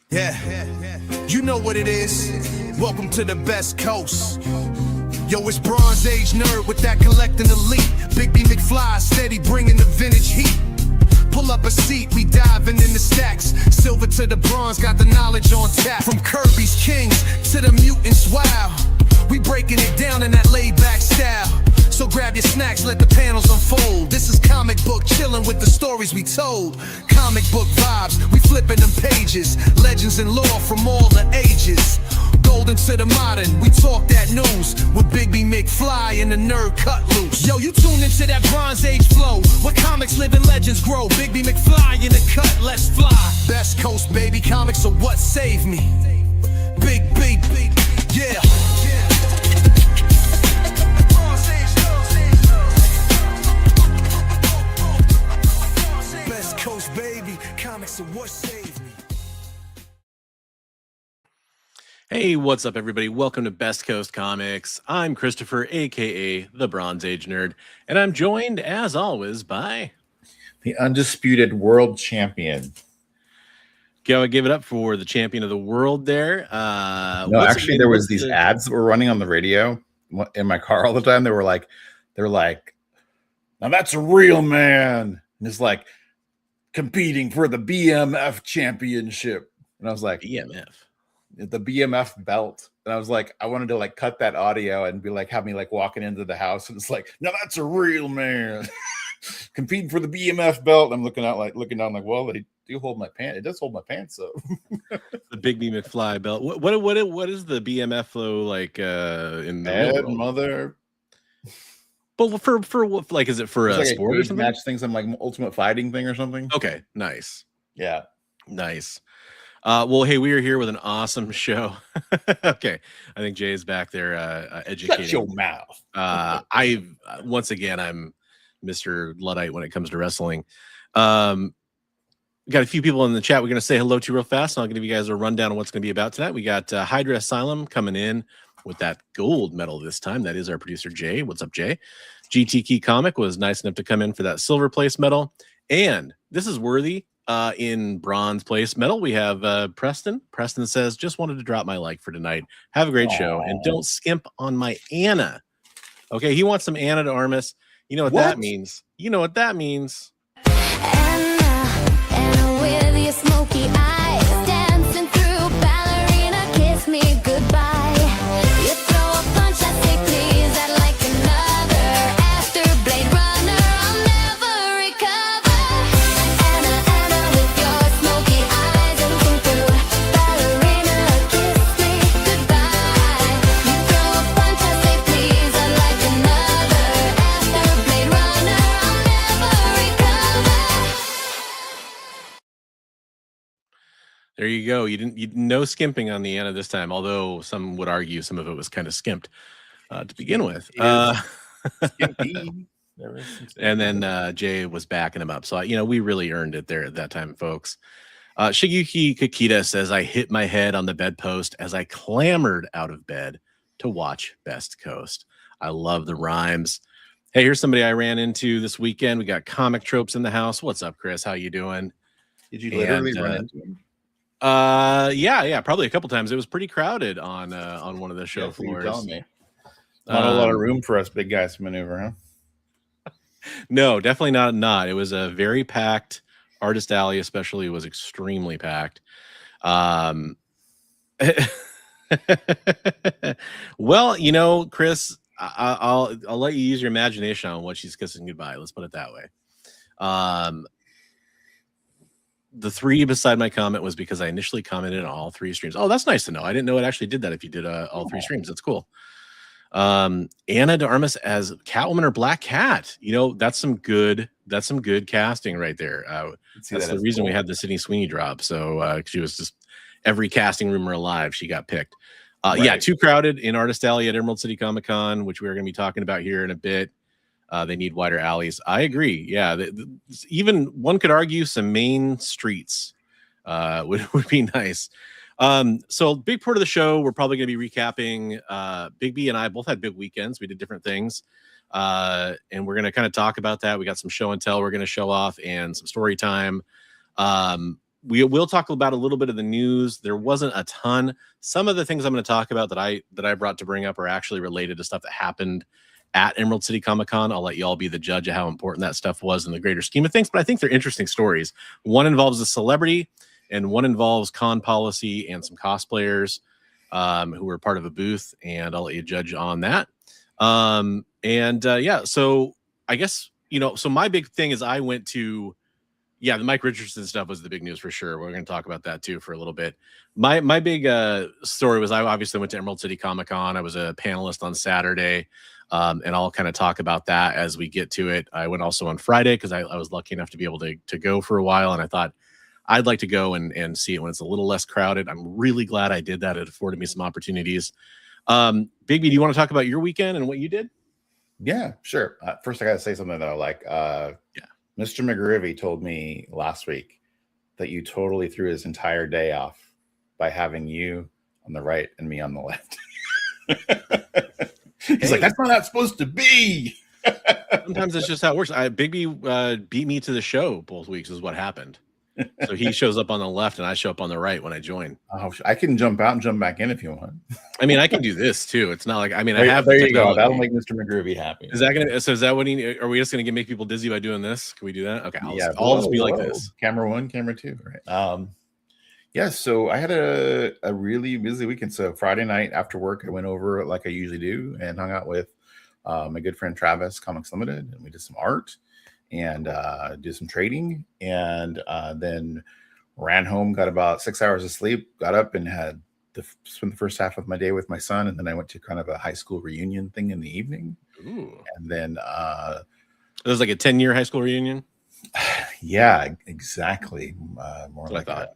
Yeah, you know what it is. Welcome to the best coast. Yo, it's Bronze Age nerd with that collecting elite. Big B McFly, steady bringing the vintage heat. Pull up a seat, we diving in the stacks. Silver to the bronze, got the knowledge on tap. From Kirby's Kings to the mutants, wow. We breaking it down in that laid-back style. So grab your snacks, let the panels unfold. This is comic book chilling with the stories we told. Comic book vibes, we flipping them pages. Legends and lore from all the ages. Golden to the modern, we talk that news. With Big B McFly and the nerd cut loose. Yo, you tune into that Bronze Age flow, where comics live and legends grow. Big B McFly in the cut, let's fly. Best coast, baby, comics are what saved me. Big B, yeah. Baby, comics are what saved me. Hey, what's up, everybody? Welcome to Best Coast Comics. I'm Christopher, aka the Bronze Age Nerd, and I'm joined, as always, by the undisputed world champion. Gotta give it up for the champion of the world there. No, actually, there was these ads that were running on the radio in my car all the time. They were like, now that's a real man. And it's like, competing for the BMF championship. And I was like, BMF, the BMF belt. And I was like, I wanted to like cut that audio and be like, have me like walking into the house. And it's like, no, that's a real man competing for the BMF belt. And I'm looking down like, well, they do hold my pants. It does hold my pants up. The Big B McFly belt. What is the BMF though? Like in the mother. But for what, like, is it for a sport or something? Match thing, some like ultimate fighting thing or something. Okay, nice. Yeah, nice. Well, hey, we are here with an awesome show. Okay, I think Jay's back there educating. Shut your mouth. Once again, I'm Mr. Luddite when it comes to wrestling. Got a few people in the chat we're going to say hello to real fast, and I'll give you guys a rundown on what's going to be about tonight. We got Hydra Asylum coming in with that gold medal this time. That is our producer, Jay. What's up, Jay? GT Key Comic was nice enough to come in for that silver place medal. And this is worthy in bronze place medal. We have Preston. Preston says, just wanted to drop my like for tonight. Have a great show. And don't skimp on my Anna. Okay, he wants some Anna de Armas. You know what that means. You know what that means. Anna with your smoky eyes, dancing through ballerina, kiss me goodbye. You throw a punch, I say please, I'd like another. After Blade Runner, I'll never recover. Anna with your smoky eyes, dancing through ballerina, kiss me goodbye. You throw a punch, I say please, I'd like another. After Blade Runner, I'll never recover. There you go. You no skimping on the Anna this time, although some would argue some of it was kind of skimped to begin with. And then Jay was backing him up. So, we really earned it there at that time, folks. Shigeki Kikita says, I hit my head on the bedpost as I clambered out of bed to watch Best Coast. I love the rhymes. Hey, here's somebody I ran into this weekend. We got Comic Tropes in the house. What's up, Chris? How you doing? Did you literally run into him? Yeah, probably a couple times. It was pretty crowded on one of the show floors. Telling me. Not a lot of room for us big guys to maneuver, huh? No, definitely not. It was a very packed. Artist Alley especially was extremely packed. Well, Chris, I'll let you use your imagination on what she's kissing goodbye. Let's put it that way. The 3 beside my comment was because I initially commented on all 3 streams. Oh, that's nice to know. I didn't know it actually did that if you did all 3 streams. That's cool. Anna de Armas as Catwoman or Black Cat. That's some good casting right there. That's the reason we had the Sydney Sweeney drop. So she was just every casting rumor alive. She got picked. Right. Yeah, too crowded in Artist Alley at Emerald City Comic Con, which we're going to be talking about here in a bit. They need wider alleys. I agree. Yeah, even one could argue some main streets would be nice. So big part of the show, we're probably going to be recapping. Big B and I both had big weekends. We did different things. And we're going to kind of talk about that. We got some show and tell we're going to show off and some story time. we will talk about a little bit of the news. There wasn't a ton. Some of the things I'm going to talk about that I brought to bring up are actually related to stuff that happened at Emerald City Comic Con. I'll let you all be the judge of how important that stuff was in the greater scheme of things, but I think they're interesting stories. One involves a celebrity, and one involves con policy and some cosplayers who were part of a booth, and I'll let you judge on that. Yeah, so I guess, so my big thing is I went to, the Mike Richardson stuff was the big news for sure. We're going to talk about that too for a little bit. My big story was I obviously went to Emerald City Comic Con. I was a panelist on Saturday, and I'll kind of talk about that as we get to it. I went also on Friday because I was lucky enough to be able to go for a while, and I thought I'd like to go and see it when it's a little less crowded. I'm really glad I did that. It afforded me some opportunities. Bigby, do you want to talk about your weekend and what you did? Yeah, sure. First, I got to say something that I like. Mr. McGreevy told me last week that you totally threw his entire day off by having you on the right and me on the left. He's like, that's not how it's supposed to be. Sometimes it's just how it works. Bigby beat me to the show both weeks is what happened. So he shows up on the left and I show up on the right when I join. Oh, I can jump out and jump back in if you want. I mean, I can do this too. It's not like, I there, have there you go. That'll make Mr. McGreevy happy. Is that what are we just going to make people dizzy by doing this? Can we do that? Okay. I'll just be like this. Camera 1, camera 2. Right. So I had a really busy weekend. So Friday night after work, I went over like I usually do and hung out with my good friend Travis, Comics Limited, and we did some art and did some trading, and then ran home, got about 6 hours of sleep, got up and had spent the first half of my day with my son, and then I went to kind of a high school reunion thing in the evening. Ooh. And then it was like a 10-year high school reunion. Yeah, exactly. More like I thought.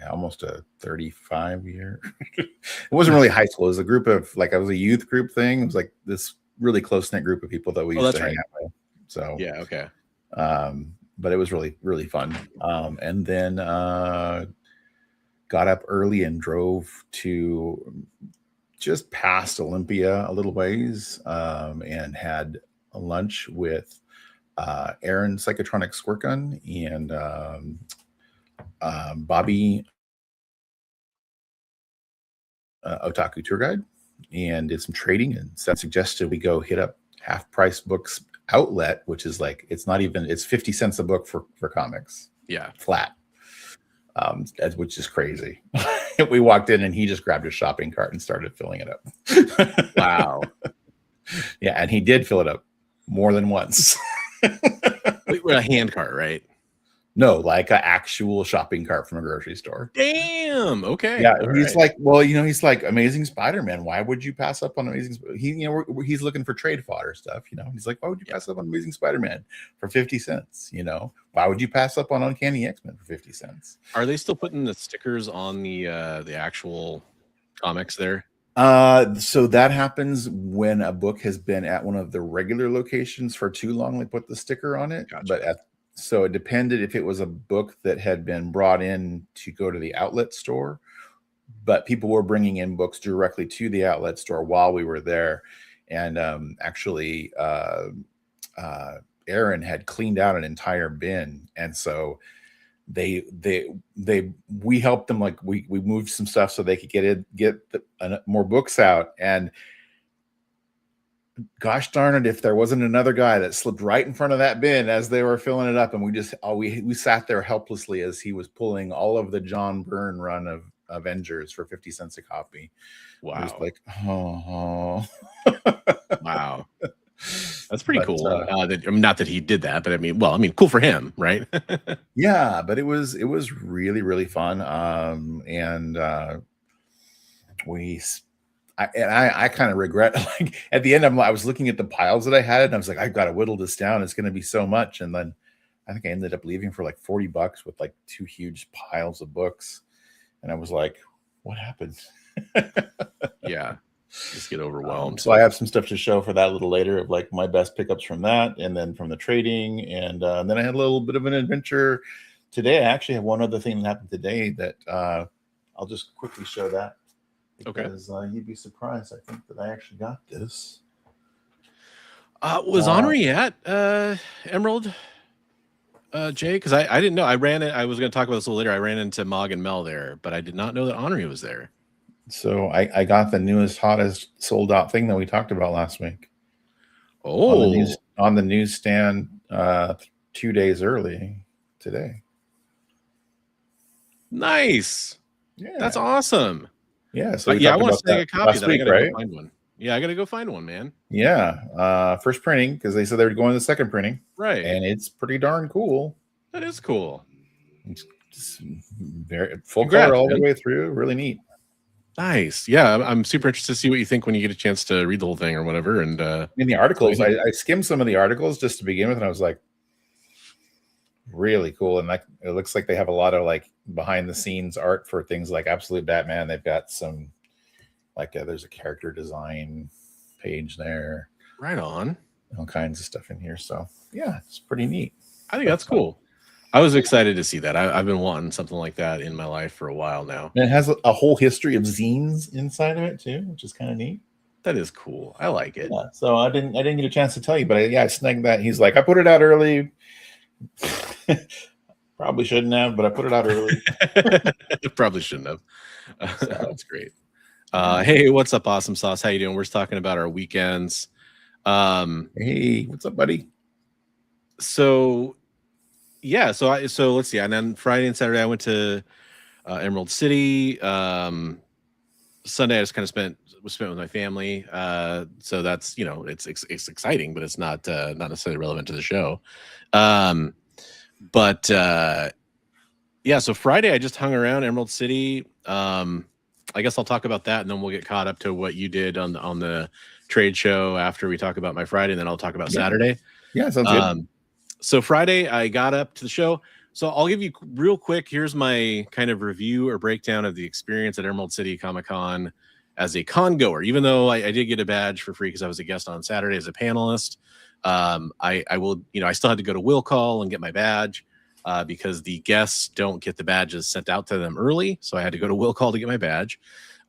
Almost a 35-year. It wasn't really high school. It was a group of I was a youth group thing. It was like this really close-knit group of people that we used to hang out with. So yeah, okay. But it was really, really fun. And then got up early and drove to just past Olympia a little ways, and had a lunch with Aaron Psychotronic Squirt Gun and Bobby Otaku Tour Guide, and did some trading, and suggested we go hit up Half Price Books outlet, which is it's 50 cents a book for comics. Yeah. Flat. Which is crazy. We walked in and he just grabbed his shopping cart and started filling it up. Wow. Yeah, and he did fill it up more than once. Wait, we're a hand cart, right? No, like an actual shopping cart from a grocery store. Damn. Okay. Yeah, he's right. He's like Amazing Spider-Man. Why would you pass up on Amazing? He's looking for trade fodder stuff. He's like, why would you pass up on Amazing Spider-Man for 50 cents? Why would you pass up on Uncanny X-Men for 50 cents? Are they still putting the stickers on the actual comics there? So that happens when a book has been at one of the regular locations for too long. They put the sticker on it. Gotcha. So it depended if it was a book that had been brought in to go to the outlet store, but people were bringing in books directly to the outlet store while we were there. And actually, Aaron had cleaned out an entire bin, and so we helped them. Like we moved some stuff so they could get more books out. And gosh darn it, if there wasn't another guy that slipped right in front of that bin as they were filling it up, and we sat there helplessly as he was pulling all of the John Byrne run of Avengers for 50 cents a copy. Wow. It was like, oh. Wow. That's pretty cool. Not that he did that, but cool for him, right? Yeah, but it was really, really fun. I kind of regret, like at the end, I was looking at the piles that I had, and I was like, I've got to whittle this down. It's going to be so much. And then I think I ended up leaving for like $40 with like 2 huge piles of books. And I was like, what happened? Yeah. Just get overwhelmed. So I have some stuff to show for that a little later of like my best pickups from that, and then from the trading. And then I had a little bit of an adventure today. I actually have one other thing that happened today that I'll just quickly show that. Because you'd be surprised. I think that I actually got this. Was Henri at Emerald Jay? Because I didn't know. I was going to talk about this a little later. I ran into Mog and Mel there, but I did not know that Henri was there. So I got the newest, hottest sold out thing that we talked about last week. Oh, On the newsstand 2 days early today. nice. Yeah, That's awesome. yeah. So we Yeah, I talked want to about snag that a copy last of that. I week, gotta right? go find one. Yeah, I gotta go find one, man. Yeah, first printing because they said they were going to the second printing, Right. and it's pretty darn cool. That is cool. It's very full Congrats, color all man. the way through. Really neat. Nice. Yeah, I'm super interested to see what you think when you get a chance to read the whole thing or whatever. And In the articles, I skimmed some of the articles just to begin with, and I was like, really cool. And like, it looks like they have a lot of like behind the scenes art for things like Absolute Batman. They've got some like there's a character design page there, right on. all kinds of stuff in here. So yeah, it's pretty neat. I think that's cool. I was excited to see that. I've been wanting something like that in my life for a while now. And it has a whole history of zines inside of it too, which is kind of neat. That is cool. I like it. Yeah, so I didn't get a chance to tell you, but I snagged that. He's like, I put it out early. Probably shouldn't have, but I put it out early. Probably shouldn't have. That's great. Hey, what's up, Awesome Sauce? How you doing? We're just talking about our weekends. Hey, what's up, buddy? So yeah, so let's see. And then Friday and Saturday I went to Emerald City. Sunday I just kind of spent with my family. So that's, it's exciting, but it's not necessarily relevant to the show. But yeah, so Friday I just hung around Emerald City. I guess I'll talk about that, and then we'll get caught up to what you did on the trade show after we talk about my Friday, and then I'll talk about Saturday. Yeah, sounds good. So Friday I got up to the show. So I'll give you real quick. Here's my kind of review or breakdown of the experience at Emerald City Comic Con as a con goer. Even though I did get a badge for free because I was a guest on Saturday as a panelist, I will, I still had to go to will call and get my badge because the guests don't get the badges sent out to them early. So I had to go to will call to get my badge.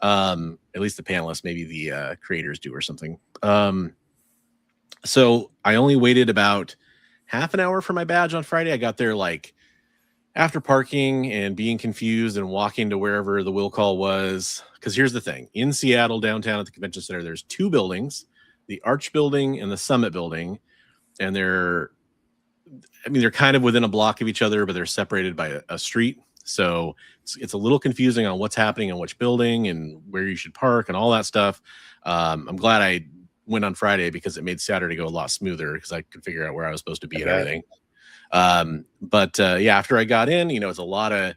At least the panelists, maybe the creators do or something. So I only waited about half an hour for my badge on Friday. I got there like after parking and being confused and walking to wherever the will call was. Because here's the thing. In Seattle, downtown at the convention center, there's two buildings, the Arch building and the Summit building. And they're kind of within a block of each other, but they're separated by a street. So it's a little confusing on what's happening in which building and where you should park and all that stuff. I'm glad I went on Friday because it made Saturday go a lot smoother because I could figure out where I was supposed to be and everything. But yeah, after I got in, it's a lot of,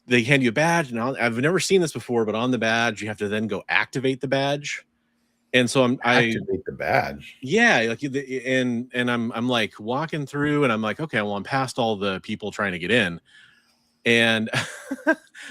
they hand you a badge, and I've never seen this before, but on the badge, you have to then go activate the badge. And so activate the badge. Yeah. Like, and I'm like walking through and I'm like, okay, well, I'm past all the people trying to get in. And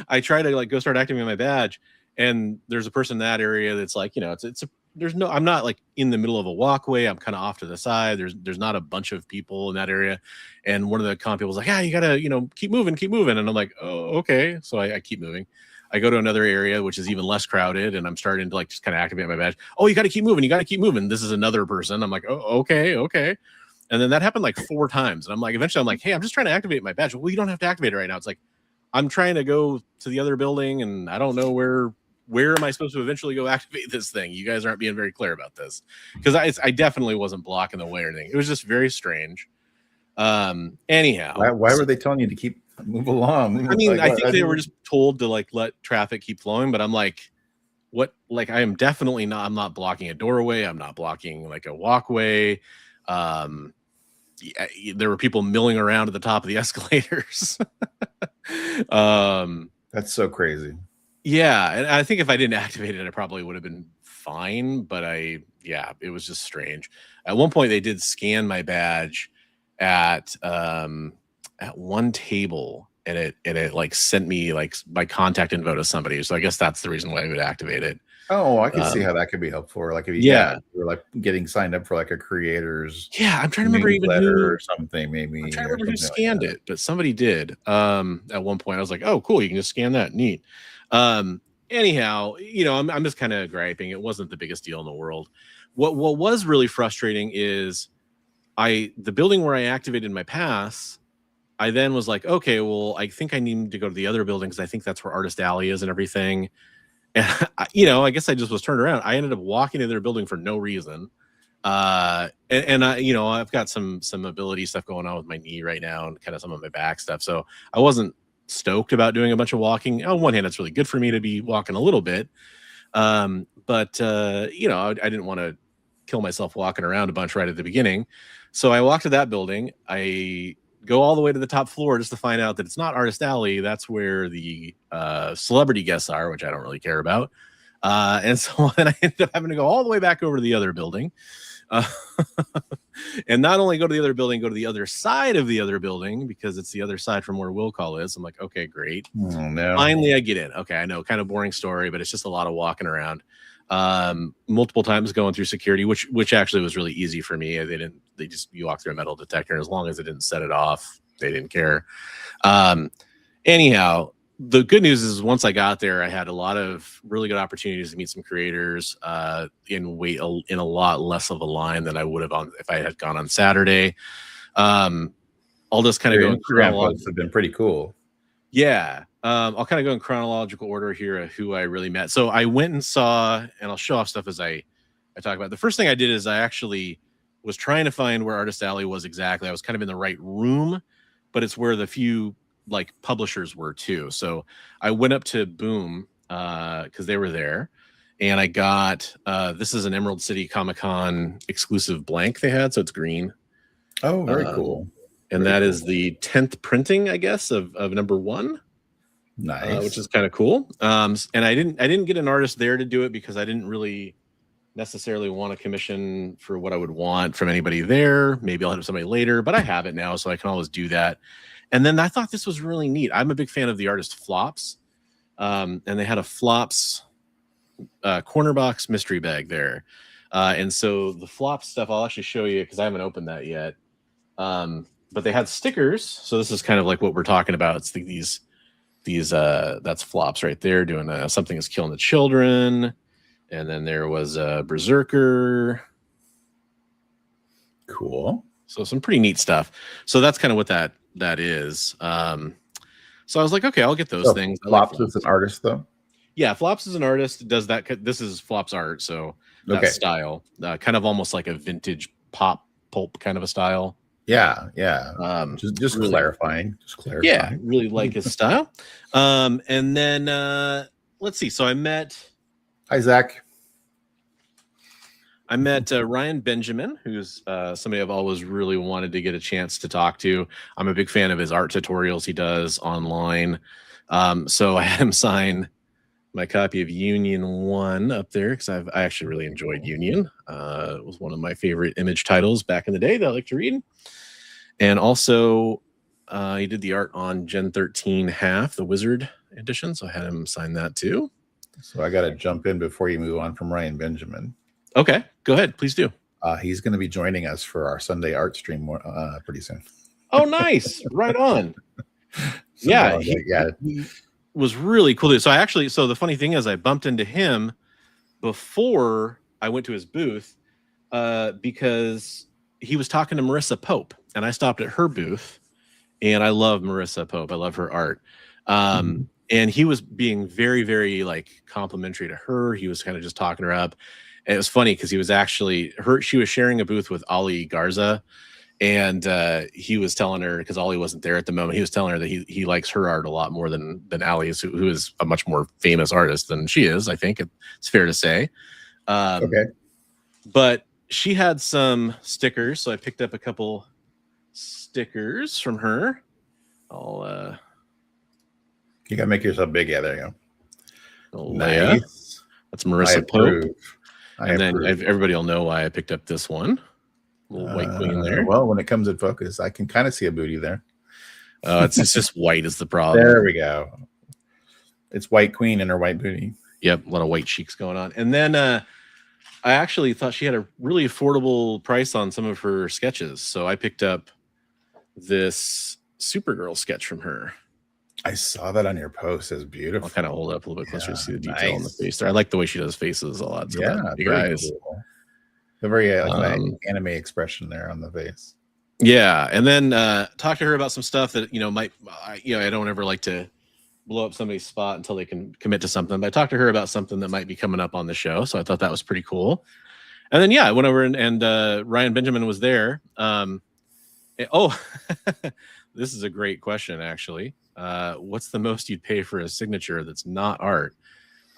I try to like go start activating my badge. And there's a person in that area that's like, I'm not like in the middle of a walkway. I'm kind of off to the side. There's not a bunch of people in that area. And one of the con people was like, you gotta, keep moving. And I'm like, oh, okay. So I keep moving. I go to another area, which is even less crowded. And I'm starting to like, just kind of activate my badge. Oh, you got to keep moving. This is another person. I'm like, oh, okay. And then that happened like 4 times. And I'm like, eventually I'm like, hey, I'm just trying to activate my badge. Well, you don't have to activate it right now. It's like, I'm trying to go to the other building and I don't know where am I supposed to eventually go activate this thing? You guys aren't being very clear about this. Because I definitely wasn't blocking the way or anything. It was just very strange. Anyhow. Why were they telling you to move along? I mean, I think they were just told to like let traffic keep flowing, but I'm like, what? Like, I am definitely not, I'm not blocking a doorway. I'm not blocking like a walkway. There were people milling around at the top of the escalators. That's so crazy. Yeah, and I think if I didn't activate it, I probably would have been fine. But it was just strange. At one point, they did scan my badge at one table, and it like sent me like my contact info to somebody. So I guess that's the reason why I would activate it. Oh, I can see how that could be helpful. Or like if you were like getting signed up for like a creator's I'm trying to remember even who or something. Maybe I'm trying to remember who scanned it, but somebody did. At one point, I was like, oh, cool, you can just scan that. Neat. Anyhow, I'm just kind of griping. It wasn't the biggest deal in the world. What was really frustrating is the building where I activated my pass, I then was like, okay, well, I think I need to go to the other building because I think that's where Artist Alley is and everything. And I guess I just was turned around. I ended up walking to their building for no reason. And I, I've got some mobility stuff going on with my knee right now and kind of some of my back stuff. So I wasn't stoked about doing a bunch of walking. On one hand, it's really good for me to be walking a little bit. But I didn't want to kill myself walking around a bunch right at the beginning. So I walked to that building. I go all the way to the top floor just to find out that it's not Artist Alley. That's where the celebrity guests are, which I don't really care about. And so then I ended up having to go all the way back over to the other building. And not only go to the other building, go to the other side of the other building because it's the other side from where Will Call is. I'm like, okay, great. Oh, no. Finally, I get in. Okay, I know, kind of boring story, but it's just a lot of walking around. Multiple times going through security, which actually was really easy for me. You walk through a metal detector, and as long as it didn't set it off, they didn't care. Anyhow, the good news is once I got there, I had a lot of really good opportunities to meet some creators in a lot less of a line than I would have if I had gone on Saturday. I'll just kind of go in chronological. Have been pretty cool. Yeah. I'll kind of go in chronological order here of who I really met. So I went and saw, and I'll show off stuff as I talk about it. The first thing I did is I actually was trying to find where Artist Alley was exactly. I was kind of in the right room, but it's where the few publishers were too. So I went up to Boom because they were there, and I got this is an Emerald City Comic Con exclusive blank they had, so it's green. Oh, very cool. And that is the 10th printing, I guess, of number 1. Nice. Which is kind of cool. And I didn't get an artist there to do it because I didn't really necessarily want a commission for what I would want from anybody there. Maybe I'll have somebody later, but I have it now, so I can always do that. And then I thought this was really neat. I'm a big fan of the artist Flops. And they had a Flops corner box mystery bag there. And so the Flops stuff, I'll actually show you because I haven't opened that yet. But they had stickers. So this is kind of like what we're talking about. It's these that's Flops right there doing something is killing the children. And then there was a Berserker. Cool. So some pretty neat stuff. So that's kind of what that is. So I was like, okay, I'll get those things. Flops is an artist, though. Yeah, Flops is an artist. Does that? This is Flops art, so that style, kind of almost like a vintage pulp kind of a style. Yeah. Just really, clarifying. Yeah, really like his style. And then let's see. So I met. Hi, Zach. I met Ryan Benjamin, who's somebody I've always really wanted to get a chance to talk to. I'm a big fan of his art tutorials he does online. So I had him sign my copy of Union 1 up there because I actually really enjoyed Union. It was one of my favorite Image titles back in the day that I like to read. And also, he did the art on Gen 13 Half, the Wizard edition. So I had him sign that too. So I got to jump in before you move on from Ryan Benjamin. Okay, go ahead. Please do. He's going to be joining us for our Sunday art stream pretty soon. Oh, nice. Right on. Yeah. He was really cool. So the funny thing is I bumped into him before I went to his booth because he was talking to Marissa Pope, and I stopped at her booth, and I love Marissa Pope. I love her art. And he was being very, very complimentary to her. He was kind of just talking her up. And it was funny because he was she was sharing a booth with Ali Garza, and he was telling her, because Ali wasn't there at the moment, he was telling her that he likes her art a lot more than Ali's, who is a much more famous artist than she is. I think it's fair to say. Okay. But she had some stickers, so I picked up a couple stickers from her. You gotta make yourself big. Yeah, there you go. Nice. That's Marissa Pope. And then everybody will know why I picked up this one. Little white queen there. Well, when it comes in focus, I can kind of see a booty there. It's just white is the problem. There we go. It's white queen and her white booty. Yep, a lot of white cheeks going on. And then I actually thought she had a really affordable price on some of her sketches. So I picked up this Supergirl sketch from her. I saw that on your post. It's beautiful. I'll kind of hold it up a little bit closer to see the detail on the face there. I like the way she does faces a lot. So you guys. Cool. The very anime expression there on the face. Yeah, and then talk to her about some stuff that might I don't ever like to blow up somebody's spot until they can commit to something. But I talked to her about something that might be coming up on the show, so I thought that was pretty cool. And then I went over and Ryan Benjamin was there. Oh, this is a great question actually. What's the most you'd pay for a signature that's not art?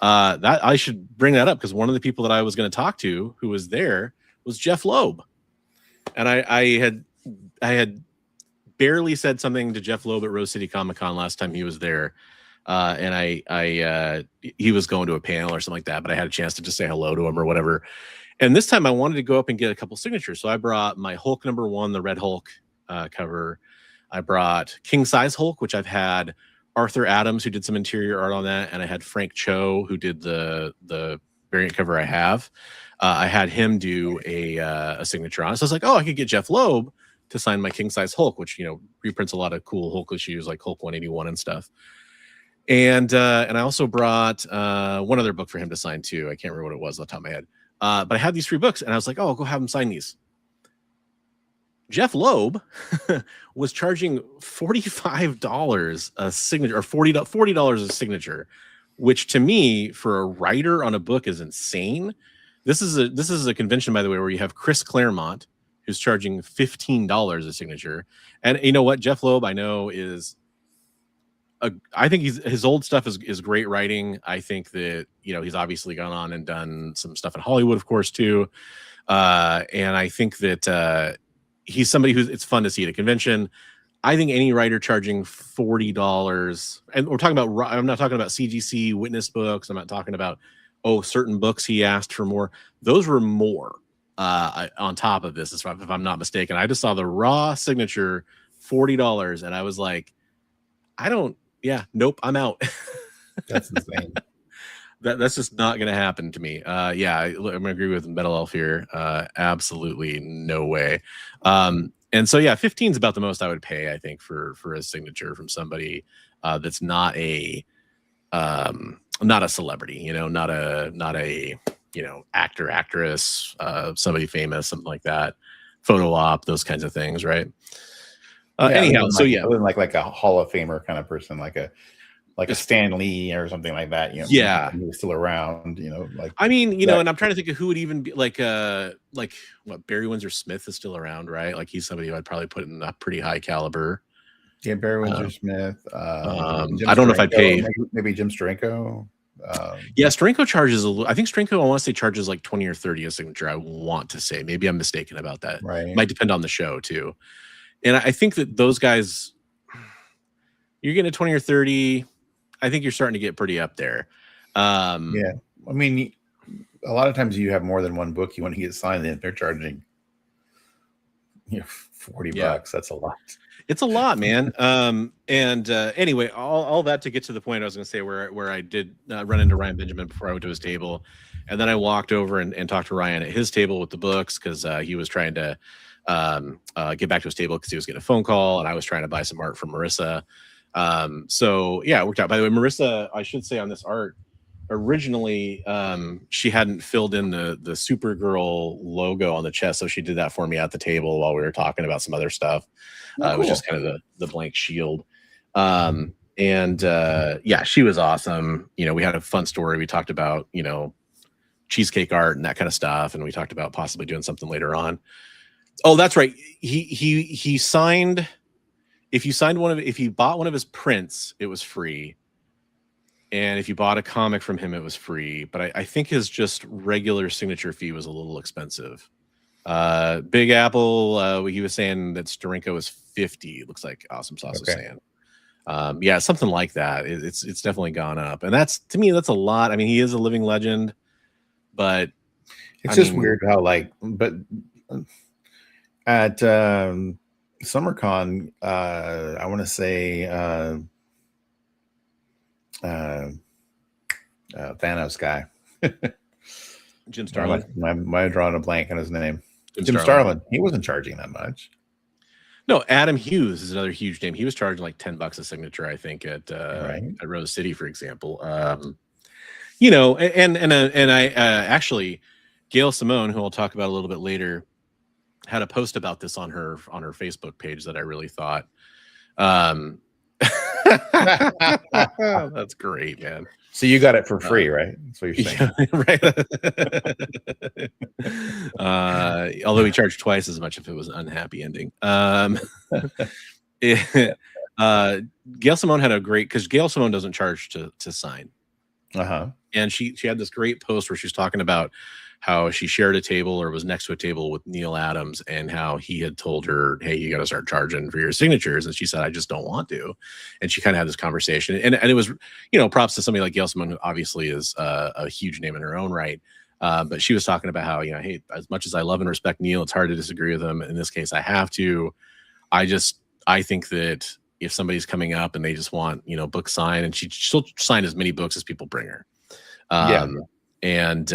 That I should bring that up because one of the people that I was going to talk to who was there was Jeff Loeb, and I had barely said something to Jeff Loeb at Rose City Comic Con last time he was there, and he was going to a panel or something like that, but I had a chance to just say hello to him or whatever. And this time I wanted to go up and get a couple signatures, so I brought my Hulk #1, the Red Hulk cover. I brought King Size Hulk, which I've had Arthur Adams, who did some interior art on that, and I had Frank Cho, who did the variant cover I have. I had him do a signature on it. So I was like, oh, I could get Jeff Loeb to sign my King Size Hulk, which reprints a lot of cool Hulk issues like Hulk 181 and stuff. And I also brought one other book for him to sign too. I can't remember what it was off the top of my head. But I had these 3 books, and I was like, oh, I'll go have him sign these. Jeff Loeb was charging $45 a signature, or $40 a signature, which to me, for a writer on a book, is insane. This is a convention, by the way, where you have Chris Claremont, who's charging $15 a signature. And you know what? Jeff Loeb, I know, I think his old stuff is great writing. I think that he's obviously gone on and done some stuff in Hollywood, of course, too. And I think that he's somebody it's fun to see at a convention. I think any writer charging $40, and I'm not talking about CGC witness books. I'm not talking about certain books he asked for more. Those were more on top of this, if I'm not mistaken. I just saw the raw signature $40, and I was like, nope, I'm out. That's insane. That's just not going to happen to me. I'm going to agree with Metal Elf here. Absolutely no way. And so 15 is about the most I would pay, I think, for a signature from somebody that's not a celebrity, not a actor, actress, somebody famous, something like that, photo op, those kinds of things, right? Anyhow, like a Hall of Famer kind of person, like a Stan Lee or something like that. He was still around. And I'm trying to think of who would even be like what, Barry Windsor Smith is still around, right? Like he's somebody who I'd probably put in a pretty high caliber. Yeah, Barry Windsor Smith. I don't know if I'd pay maybe Jim Steranko. Steranko charges a little. I think Steranko, I want to say, charges like 20 or 30 a signature. I want to say, maybe I'm mistaken about that. Right, might depend on the show too. And I think that those guys, you're getting a 20 or 30. I think you're starting to get pretty up there. I mean, a lot of times you have more than one book you want to get signed in. They're charging, $40. That's a lot. It's a lot, man. Anyway, all that to get to the point I was going to say where I did run into Ryan Benjamin before I went to his table. And then I walked over and talked to Ryan at his table with the books because he was trying to get back to his table because he was getting a phone call, and I was trying to buy some art from Marissa. It worked out. By the way, Marissa, I should say on this art, originally she hadn't filled in the Supergirl logo on the chest, so she did that for me at the table while we were talking about some other stuff. It was just kind of the blank shield. She was awesome. We had a fun story. We talked about cheesecake art and that kind of stuff, and we talked about possibly doing something later on. Oh, that's right. He signed. If you bought one of his prints, it was free. And if you bought a comic from him, it was free. But I think his just regular signature fee was a little expensive. Big Apple, he was saying that Steranko was $50. It looks like Awesome Sauce was saying. Something like that. It's definitely gone up. And to me, that's a lot. I mean, he is a living legend, but it's just weird how at SummerCon, I want to say Thanos guy. Jim Starlin. I'm drawing a blank on his name. Jim Starlin. He wasn't charging that much. No, Adam Hughes is another huge name. He was charging like $10 a signature, I think, at Rose City, for example. And I actually, Gail Simone, who I'll talk about a little bit later, had a post about this on her Facebook page that I really thought, that's great, man. So you got it for free, right? That's what you're saying. Yeah, right. Although he charged twice as much if it was an unhappy ending. Gail Simone had a great, because Gail Simone doesn't charge to sign. And she had this great post where she's talking about how she shared a table or was next to a table with Neil Adams, and how he had told her, hey, you got to start charging for your signatures. And she said, I just don't want to. And she kind of had this conversation. And it was, props to somebody like Gail Simone, who obviously is a huge name in her own right. But she was talking about how, hey, as much as I love and respect Neil, it's hard to disagree with him. In this case, I have to. I think that if somebody's coming up and they just want, book sign, and she'll sign as many books as people bring her. And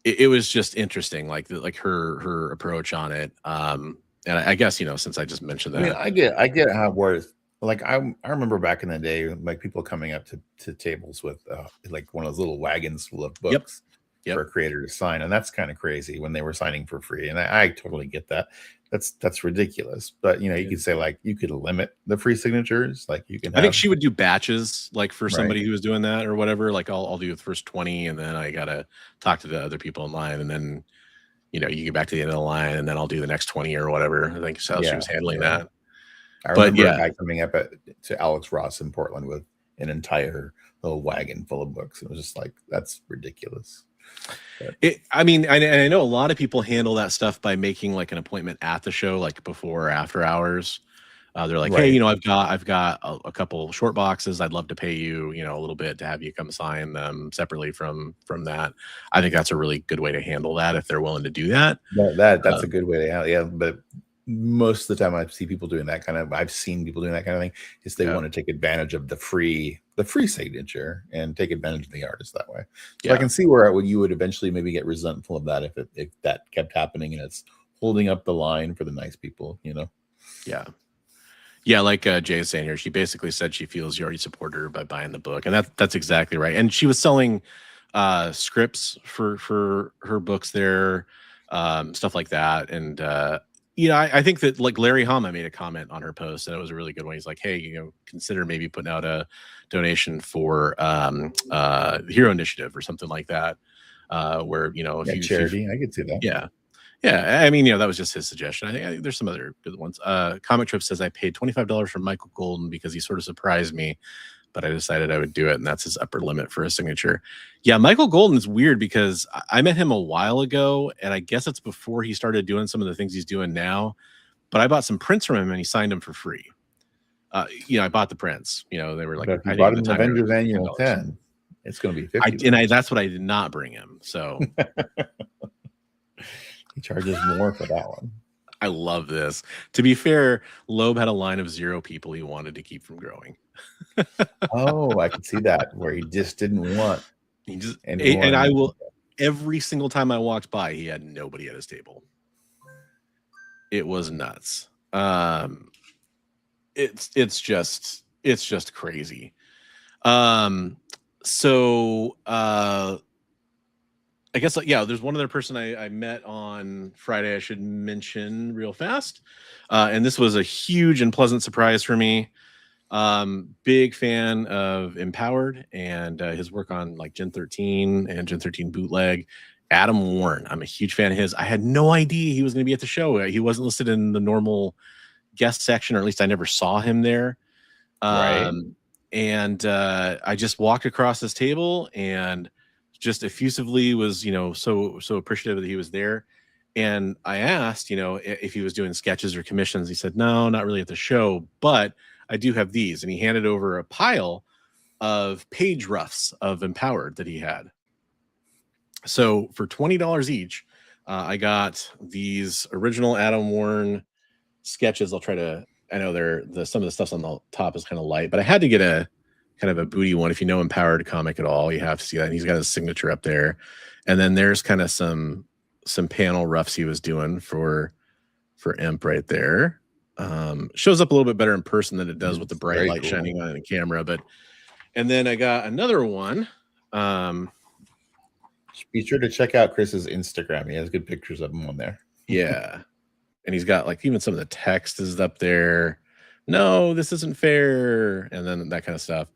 it was just interesting, like her approach on it. And I guess, since I just mentioned that, I mean, I get how worth, like, I remember back in the day, like people coming up to tables with like one of those little wagons full of books for a creator to sign. And that's kind of crazy when they were signing for free. And I totally get that. That's ridiculous. But you could say, like, you could limit the free signatures. Like, you can. I think she would do batches, like for somebody who was doing that or whatever. Like, I'll do the first 20, and then I gotta talk to the other people in line, and then you get back to the end of the line, and then I'll do the next 20 or whatever. I think that's how she was handling that. I remember a guy coming up to Alex Ross in Portland with an entire little wagon full of books. It was just like, that's ridiculous. I mean, I know a lot of people handle that stuff by making like an appointment at the show, like before or after hours. They're like, hey, I've got a couple short boxes. I'd love to pay you, a little bit to have you come sign them separately from that. I think that's a really good way to handle that if they're willing to do that. That's a good way to handle. Yeah, but most of the time I've seen people doing that kind of thing is they want to take advantage of the free signature and take advantage of the artist that way. So I can see where you would eventually maybe get resentful of that if that kept happening and it's holding up the line for the nice people, Yeah, like Jay is saying here, she basically said she feels you already support her by buying the book, and that's exactly right. And she was selling scripts for her books there, stuff like that. And I think that, like, Larry Hama made a comment on her post, and it was a really good one. He's like, hey, consider maybe putting out a donation for the Hero Initiative or something like that, where if charity, I could see that. Yeah, I mean, that was just his suggestion. I think there's some other good ones. Comic Trip says, I paid $25 for Michael Golden because he sort of surprised me, but I decided I would do it, and that's his upper limit for a signature. Yeah, Michael Golden is weird because I met him a while ago, and I guess it's before he started doing some of the things he's doing now. But I bought some prints from him, and he signed them for free. I bought the prints. They were like, if you bought an Avengers Annual 10, it's going to be $50. That's what I did not bring him. So he charges more for that one. I love this. To be fair, Loeb had a line of 0 people he wanted to keep from growing. Oh, I can see that, where he just didn't want. And I will, every single time I walked by, he had nobody at his table. It was nuts. It's just crazy. So I guess, there's one other person I met on Friday I should mention real fast. And this was a huge and pleasant surprise for me. Big fan of Empowered and his work on like Gen 13 and Gen 13 Bootleg. Adam Warren, I'm a huge fan of his. I had no idea he was going to be at the show. He wasn't listed in the normal guest section, or at least I never saw him there. And I just walked across this table and just effusively was, so appreciative that he was there. And I asked, if he was doing sketches or commissions. He said, no, not really at the show, but I do have these. And he handed over a pile of page roughs of Empowered that he had. So for $20 each, I got these original Adam Warren sketches. I'll try to, I know some of the stuff's on the top is kind of light, but I had to get a kind of a booty one. If you know Empowered comic at all, you have to see that. And he's got his signature up there. And then there's kind of some panel roughs he was doing for Imp right there. Shows up a little bit better in person than it does with the bright light shining on the camera. And then I got another one. Be sure to check out Chris's Instagram. He has good pictures of him on there. Yeah. and he's got like even some of the text is up there. No, this isn't fair, and then that kind of stuff.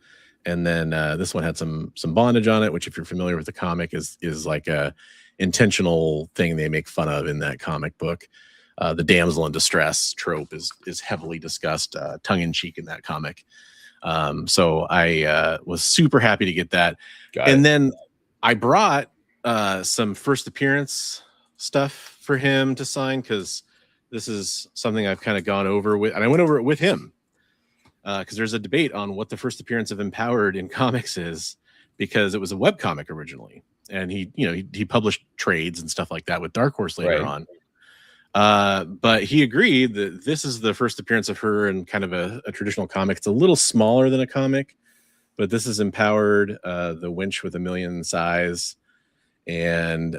And then this one had some bondage on it, which if you're familiar with the comic is like a intentional thing they make fun of in that comic book. The damsel in distress trope is heavily discussed tongue in cheek in that comic. So I was super happy to get that. Then I brought some first appearance stuff for him to sign, because this is something I've kind of gone over with, and I went over it with him because there's a debate on what the first appearance of Empowered in comics is, because it was a webcomic originally, and he published trades and stuff like that with Dark Horse later on. But he agreed that this is the first appearance of her in kind of a traditional comic. It's a little smaller than a comic, but this is Empowered, the winch with a million size, and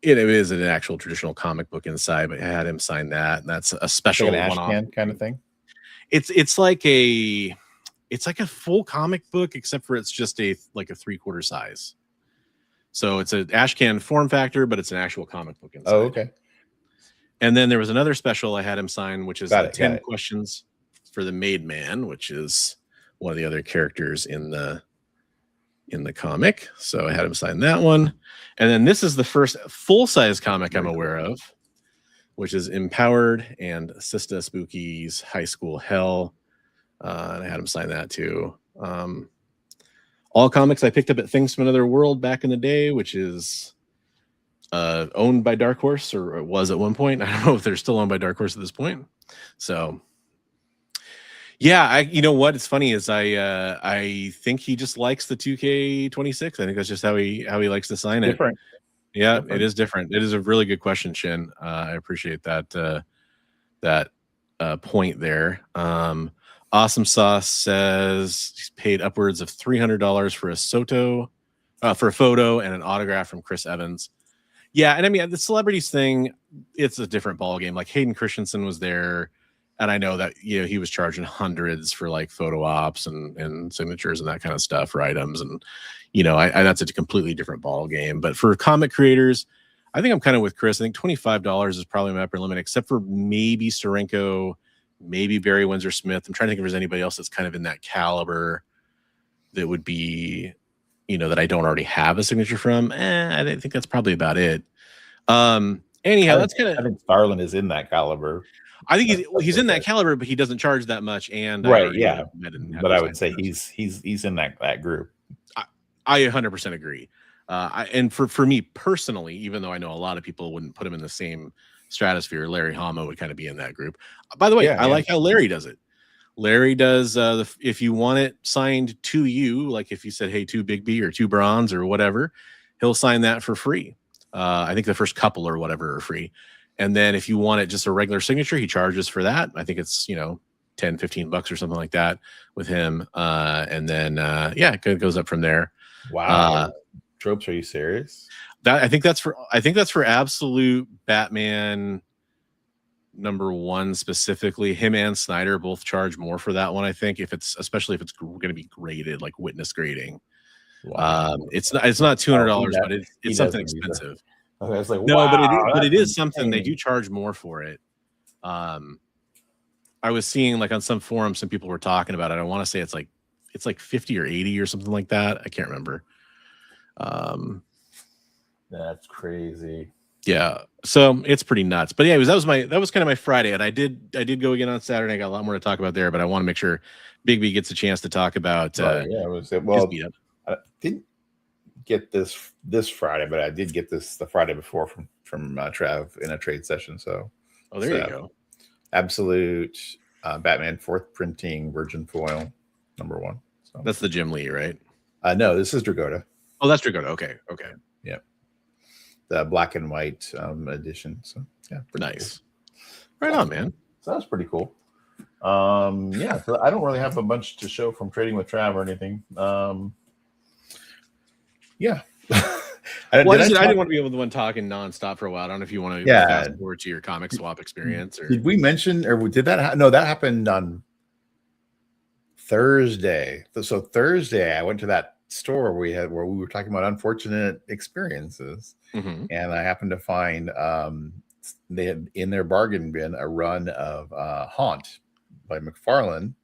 it is an actual traditional comic book inside. But I had him sign that, and that's a special like an one-off Ashcan kind of thing. It's like a full comic book, except for it's just a 3/4 size. So it's an Ashcan form factor, but it's an actual comic book inside. Oh, okay. And then there was another special I had him sign, which is 10 questions for the Made Man, which is one of the other characters in the comic. So I had him sign that one. And then this is the first full-size comic I'm aware of, which is Empowered and Sista Spooky's High School Hell. And I had him sign that too. All comics I picked up at Things from Another World back in the day, which is owned by Dark Horse, or it was at one point. I don't know if they're still owned by Dark Horse at this point. So yeah, you know what? It's funny is I think he just likes the 2K26. I think that's just how he likes to sign it. Different. Yeah, it is different. It is a really good question, Shin. I appreciate that point there. Awesome Sauce says he's paid upwards of $300 for a photo and an autograph from Chris Evans. Yeah, and I mean the celebrities thing, it's a different ballgame. Like Hayden Christensen was there, and I know that he was charging hundreds for like photo ops and signatures and that kind of stuff for items, and that's a completely different ballgame. But for comic creators, I think I'm kind of with Chris. I think $25 is probably my upper limit, except for maybe Steranko, maybe Barry Windsor Smith. I'm trying to think if there's anybody else that's kind of in that caliber that would be, that I don't already have a signature from. I think that's probably about it. Anyhow, that's kind of. I think Starlin is in that caliber. I think he's in that caliber, but he doesn't charge that much. And right, yeah. But I would say he's in that group. I 100% agree. And for me personally, even though I know a lot of people wouldn't put him in the same stratosphere, Larry Hama would kind of be in that group. By the way, I like how Larry does it. Larry does if you want it signed to you, like if you said, hey, 2 Big B or 2 Bronze or whatever, he'll sign that for free. I think the first couple or whatever are free. And then if you want it just a regular signature, he charges for that. I think it's, $10-15 or something like that with him. And then it goes up from there. Wow. Tropes, are you serious? I think that's for Absolute Batman #1 specifically. Him and Snyder both charge more for that one. I think especially if it's going to be graded, like witness grading. Wow. It's not $200, but it's something expensive. Okay, it's like, no, wow, but it is something. They do charge more for it. I was seeing like on some forums, some people were talking about it. I want to say it's like 50 or 80 or something like that. I can't remember. That's crazy. Yeah, so it's pretty nuts. But yeah, that was kind of my Friday, and I did go again on Saturday. I got a lot more to talk about there, but I want to make sure Big B gets a chance to talk about. I didn't get this Friday, but I did get this the Friday before from Trav in a trade session. So there you go. Absolute Batman 4th printing Virgin Foil #1. So that's the Jim Lee, right? No, this is Dragotta. Oh, that's Dragotta. Okay. Yeah, the black and white edition. So yeah, nice. Cool. Right on, man. So that's pretty cool. Yeah, so I don't really have a bunch to show from trading with Trav or anything. Yeah. I didn't want to be able to talking nonstop for a while. I don't know if you want to fast forward to your comic swap experience. Or... Did we mention, or did that? No, that happened on Thursday. So Thursday, I went to that store where we were talking about unfortunate experiences, and I happened to find they had in their bargain bin a run of Haunt by McFarlane.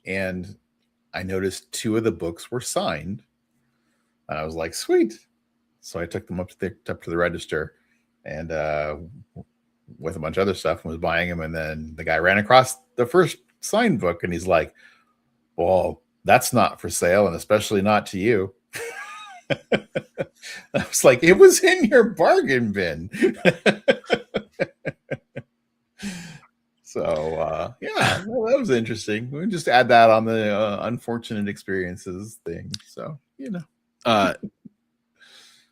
And I noticed 2 of the books were signed. And I was like, sweet. So I took them up to the register and with a bunch of other stuff and was buying them. And then the guy ran across the first signed book and he's like, well, that's not for sale, and especially not to you. I was like, it was in your bargain bin. So yeah, well, that was interesting. We just add that on the unfortunate experiences thing. So, you know.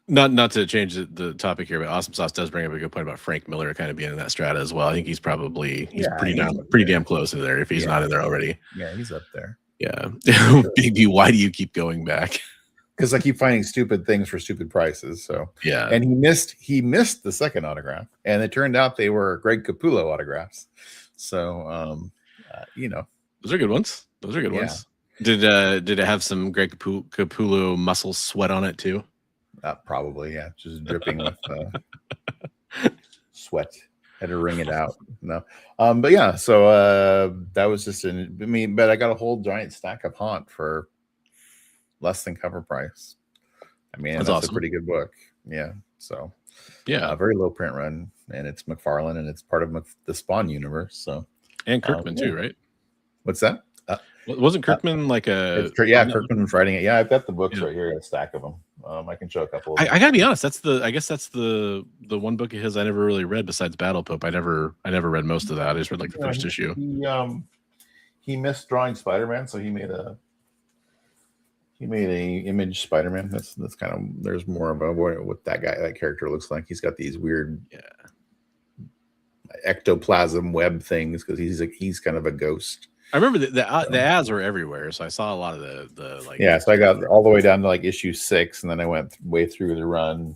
Not to change the topic here, but Awesome Sauce does bring up a good point about Frank Miller kind of being in that strata as well. I think he's pretty damn close to there if he's not in there already. Yeah, he's up there. Yeah. Big B, why do you keep going back? Because I keep finding stupid things for stupid prices. So yeah. And he missed the second autograph, and it turned out they were Greg Capullo autographs. So you know, those are good ones. Those are good ones. Did it have some Greg Capullo muscle sweat on it too? Probably, yeah, just dripping with sweat. Had to wring it out. No, but yeah, so that was just but I got a whole giant stack of Haunt for less than cover price. I mean, that's awesome. A pretty good book. Yeah, so yeah, very low print run, and it's McFarlane, and it's part of the Spawn universe. So and Kirkman too, right? What's that? Wasn't Kirkman like a? Kirkman was writing it. Yeah, I've got the books right here, a stack of them. I can show a couple of them. I gotta be honest. I guess that's the one book of his I never really read besides Battle Pope. I never read most of that. I just read like the first issue. He missed drawing Spider-Man, so he made a image Spider-Man. That's kind of, there's more about what that character looks like. He's got these weird ectoplasm web things because he's kind of a ghost. I remember the ads were everywhere, so I saw a lot of the like. Yeah, so I got all the way down to like issue 6, and then I went way through the run.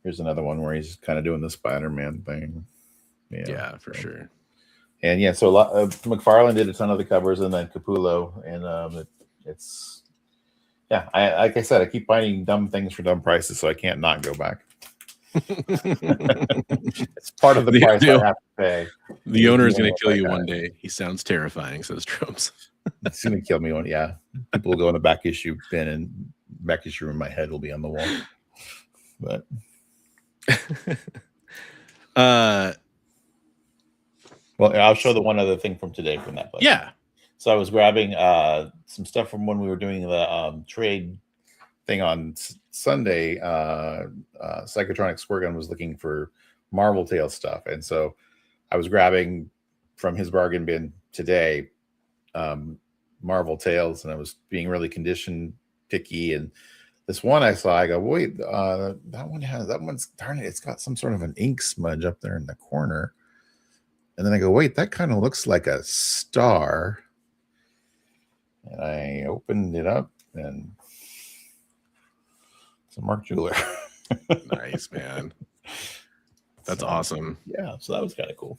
Here's another one where he's kind of doing the Spider-Man thing. Yeah, for sure. And yeah, so McFarlane did a ton of the covers, and then Capullo, and it's like I said, I keep finding dumb things for dumb prices, so I can't not go back. It's part of the price I have to pay. The owner is going to kill you one day. He sounds terrifying, says Trumps. It's going to kill me one. Yeah, people will go in the back issue bin, and back issue in my head will be on the wall. But well, I'll show the one other thing from today from that place. Yeah. So I was grabbing some stuff from when we were doing the trade thing on Sunday. Psychotronic Squirgun was looking for Marvel Tales stuff, and so I was grabbing from his bargain bin today Marvel Tales, and I was being really condition picky. And this one I saw, I go, wait, that one's darn it, it's got some sort of an ink smudge up there in the corner. And then I go, wait, that kind of looks like a star. And I opened it up, and it's a Mark Jeweler. Nice, man. That's awesome. Yeah, so that was kind of cool.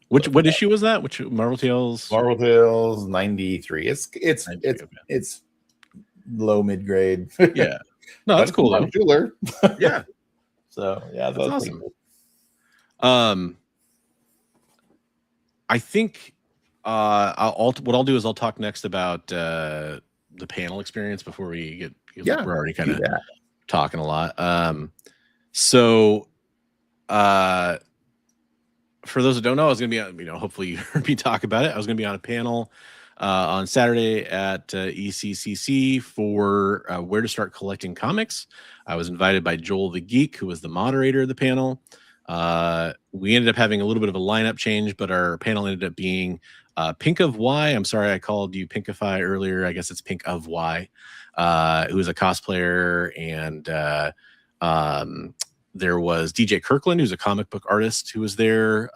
What issue was that? Which Marvel Tales? Marvel Tales 93. It's low mid grade. Yeah. No, that's cool though. Jeweler. Yeah. So yeah, that's awesome. Cool. I think what I'll do is I'll talk next about the panel experience before we get. We're already kind of talking a lot. So for those that don't know, I was going to be on, hopefully you heard me talk about it. I was going to be on a panel on Saturday at ECCC for where to start collecting comics. I was invited by Joel the Geek, who was the moderator of the panel. We ended up having a little bit of a lineup change, but our panel ended up being Pink of Y. I'm sorry I called you Pinkify earlier. I guess it's Pink of Y, who is a cosplayer, and there was DJ Kirkland, who's a comic book artist, who was there,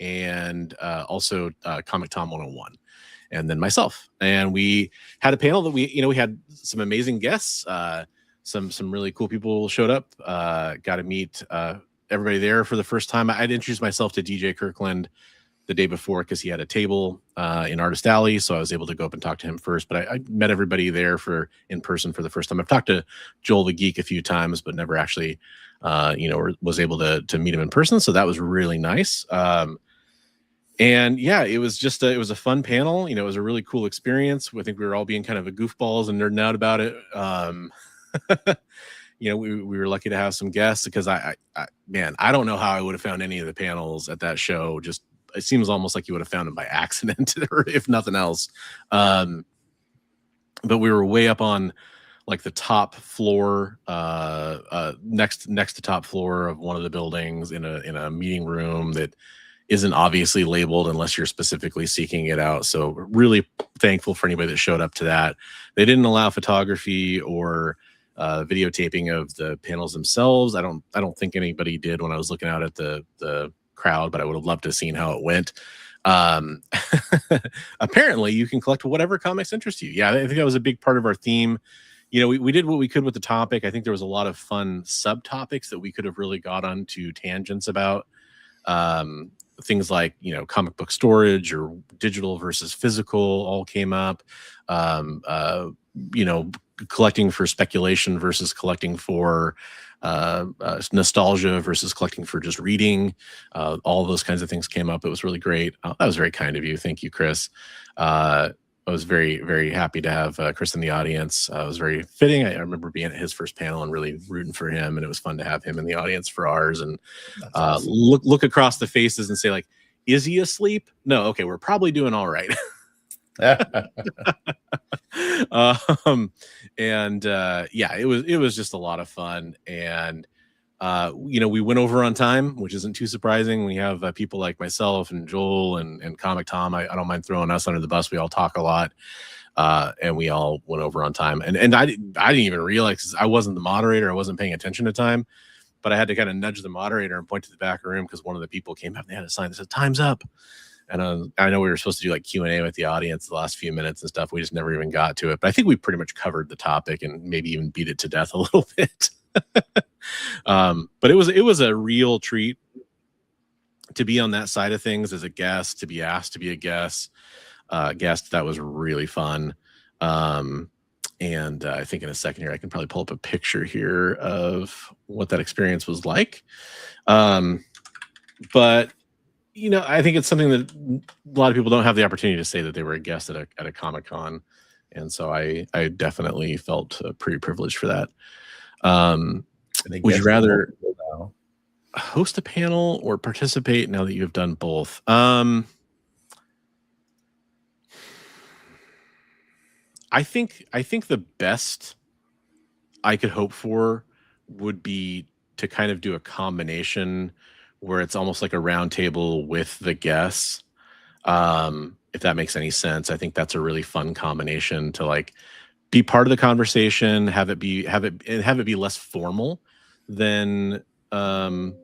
and also Comic Tom 101, and then myself. And we had a panel that we had some amazing guests. Some really cool people showed up. Got to meet everybody there for the first time. I'd introduced myself to DJ Kirkland the day before because he had a table in Artist Alley, so I was able to go up and talk to him first. But I met everybody there in person for the first time. I've talked to Joel the Geek a few times, but never actually, was able to meet him in person. So that was really nice. And yeah, it was it was a fun panel. It was a really cool experience. I think we were all being kind of a goofballs and nerding out about it. We were lucky to have some guests because man, I don't know how I would have found any of the panels at that show. Just it seems almost like you would have found them by accident, or if nothing else. But we were way up on like the top floor, next to top floor of one of the buildings in a meeting room that isn't obviously labeled unless you're specifically seeking it out. So really thankful for anybody that showed up to that. They didn't allow photography or videotaping of the panels themselves. I don't think anybody did when I was looking out at the crowd, but I would have loved to have seen how it went. Apparently you can collect whatever comics interest you. Yeah, I think that was a big part of our theme. We did what we could with the topic. I think there was a lot of fun subtopics that we could have really got onto tangents about. Things like, comic book storage or digital versus physical all came up. Collecting for speculation versus collecting for nostalgia versus collecting for just reading. All those kinds of things came up. It was really great. That was very kind of you. Thank you, Chris. I was very, very happy to have Chris in the audience. It was very fitting. I remember being at his first panel and really rooting for him, and it was fun to have him in the audience for ours. And awesome. Look across the faces and say, like, is he asleep? No. Okay, we're probably doing all right. It was just a lot of fun. And we went over on time, which isn't too surprising. We have people like myself and Joel and Comic Tom. I don't mind throwing us under the bus. We all talk a lot, and we all went over on time. And I didn't even realize I wasn't the moderator. I wasn't paying attention to time, but I had to kind of nudge the moderator and point to the back of the room because one of the people came up and they had a sign that said "Time's up." And I know we were supposed to do like Q&A with the audience the last few minutes and stuff. We just never even got to it. But I think we pretty much covered the topic and maybe even beat it to death a little bit. But it was a real treat to be on that side of things as a guest, to be asked to be a guest. That was really fun. And I think in a second here, I can probably pull up a picture here of what that experience was like. But I think it's something that a lot of people don't have the opportunity to say that they were a guest at a Comic-Con. And so I definitely felt pretty privileged for that. Would you rather host a panel or participate now that you have done both? I think the best I could hope for would be to kind of do a combination where it's almost like a round table with the guests. If that makes any sense. I think that's a really fun combination to like be part of the conversation, have it be less formal than than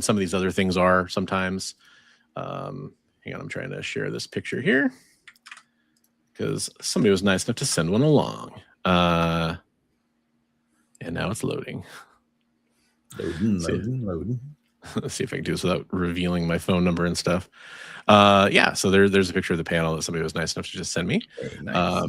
some of these other things are sometimes. Hang on, I'm trying to share this picture here because somebody was nice enough to send one along. And now it's loading. Loading. Let's see if I can do this without revealing my phone number and stuff. So there's a picture of the panel that somebody was nice enough to just send me. Nice.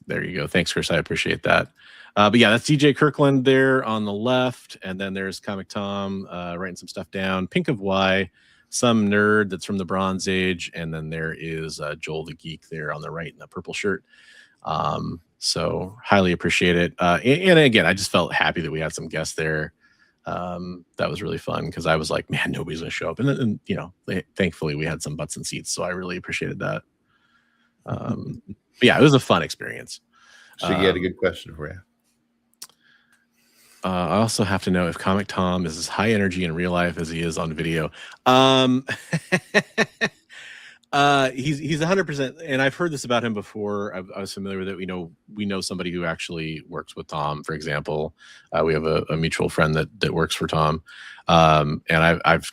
There you go. Thanks, Chris. I appreciate that. But yeah, that's DJ Kirkland there on the left. And then there's Comic Tom writing some stuff down. Pink of Y, some nerd that's from the Bronze Age. And then there is Joel the Geek there on the right in the purple shirt. So highly appreciate it. And again, I just felt happy that we had some guests there. That was really fun because I was like, man, nobody's gonna show up. And then, thankfully we had some butts and seats. So I really appreciated that. But yeah, it was a fun experience. So you had a good question for you. I also have to know if Comic Tom is as high energy in real life as he is on video. He's 100%, and I've heard this about him before. I was familiar with it. We know somebody who actually works with Tom, for example. We have a mutual friend that works for Tom, and I've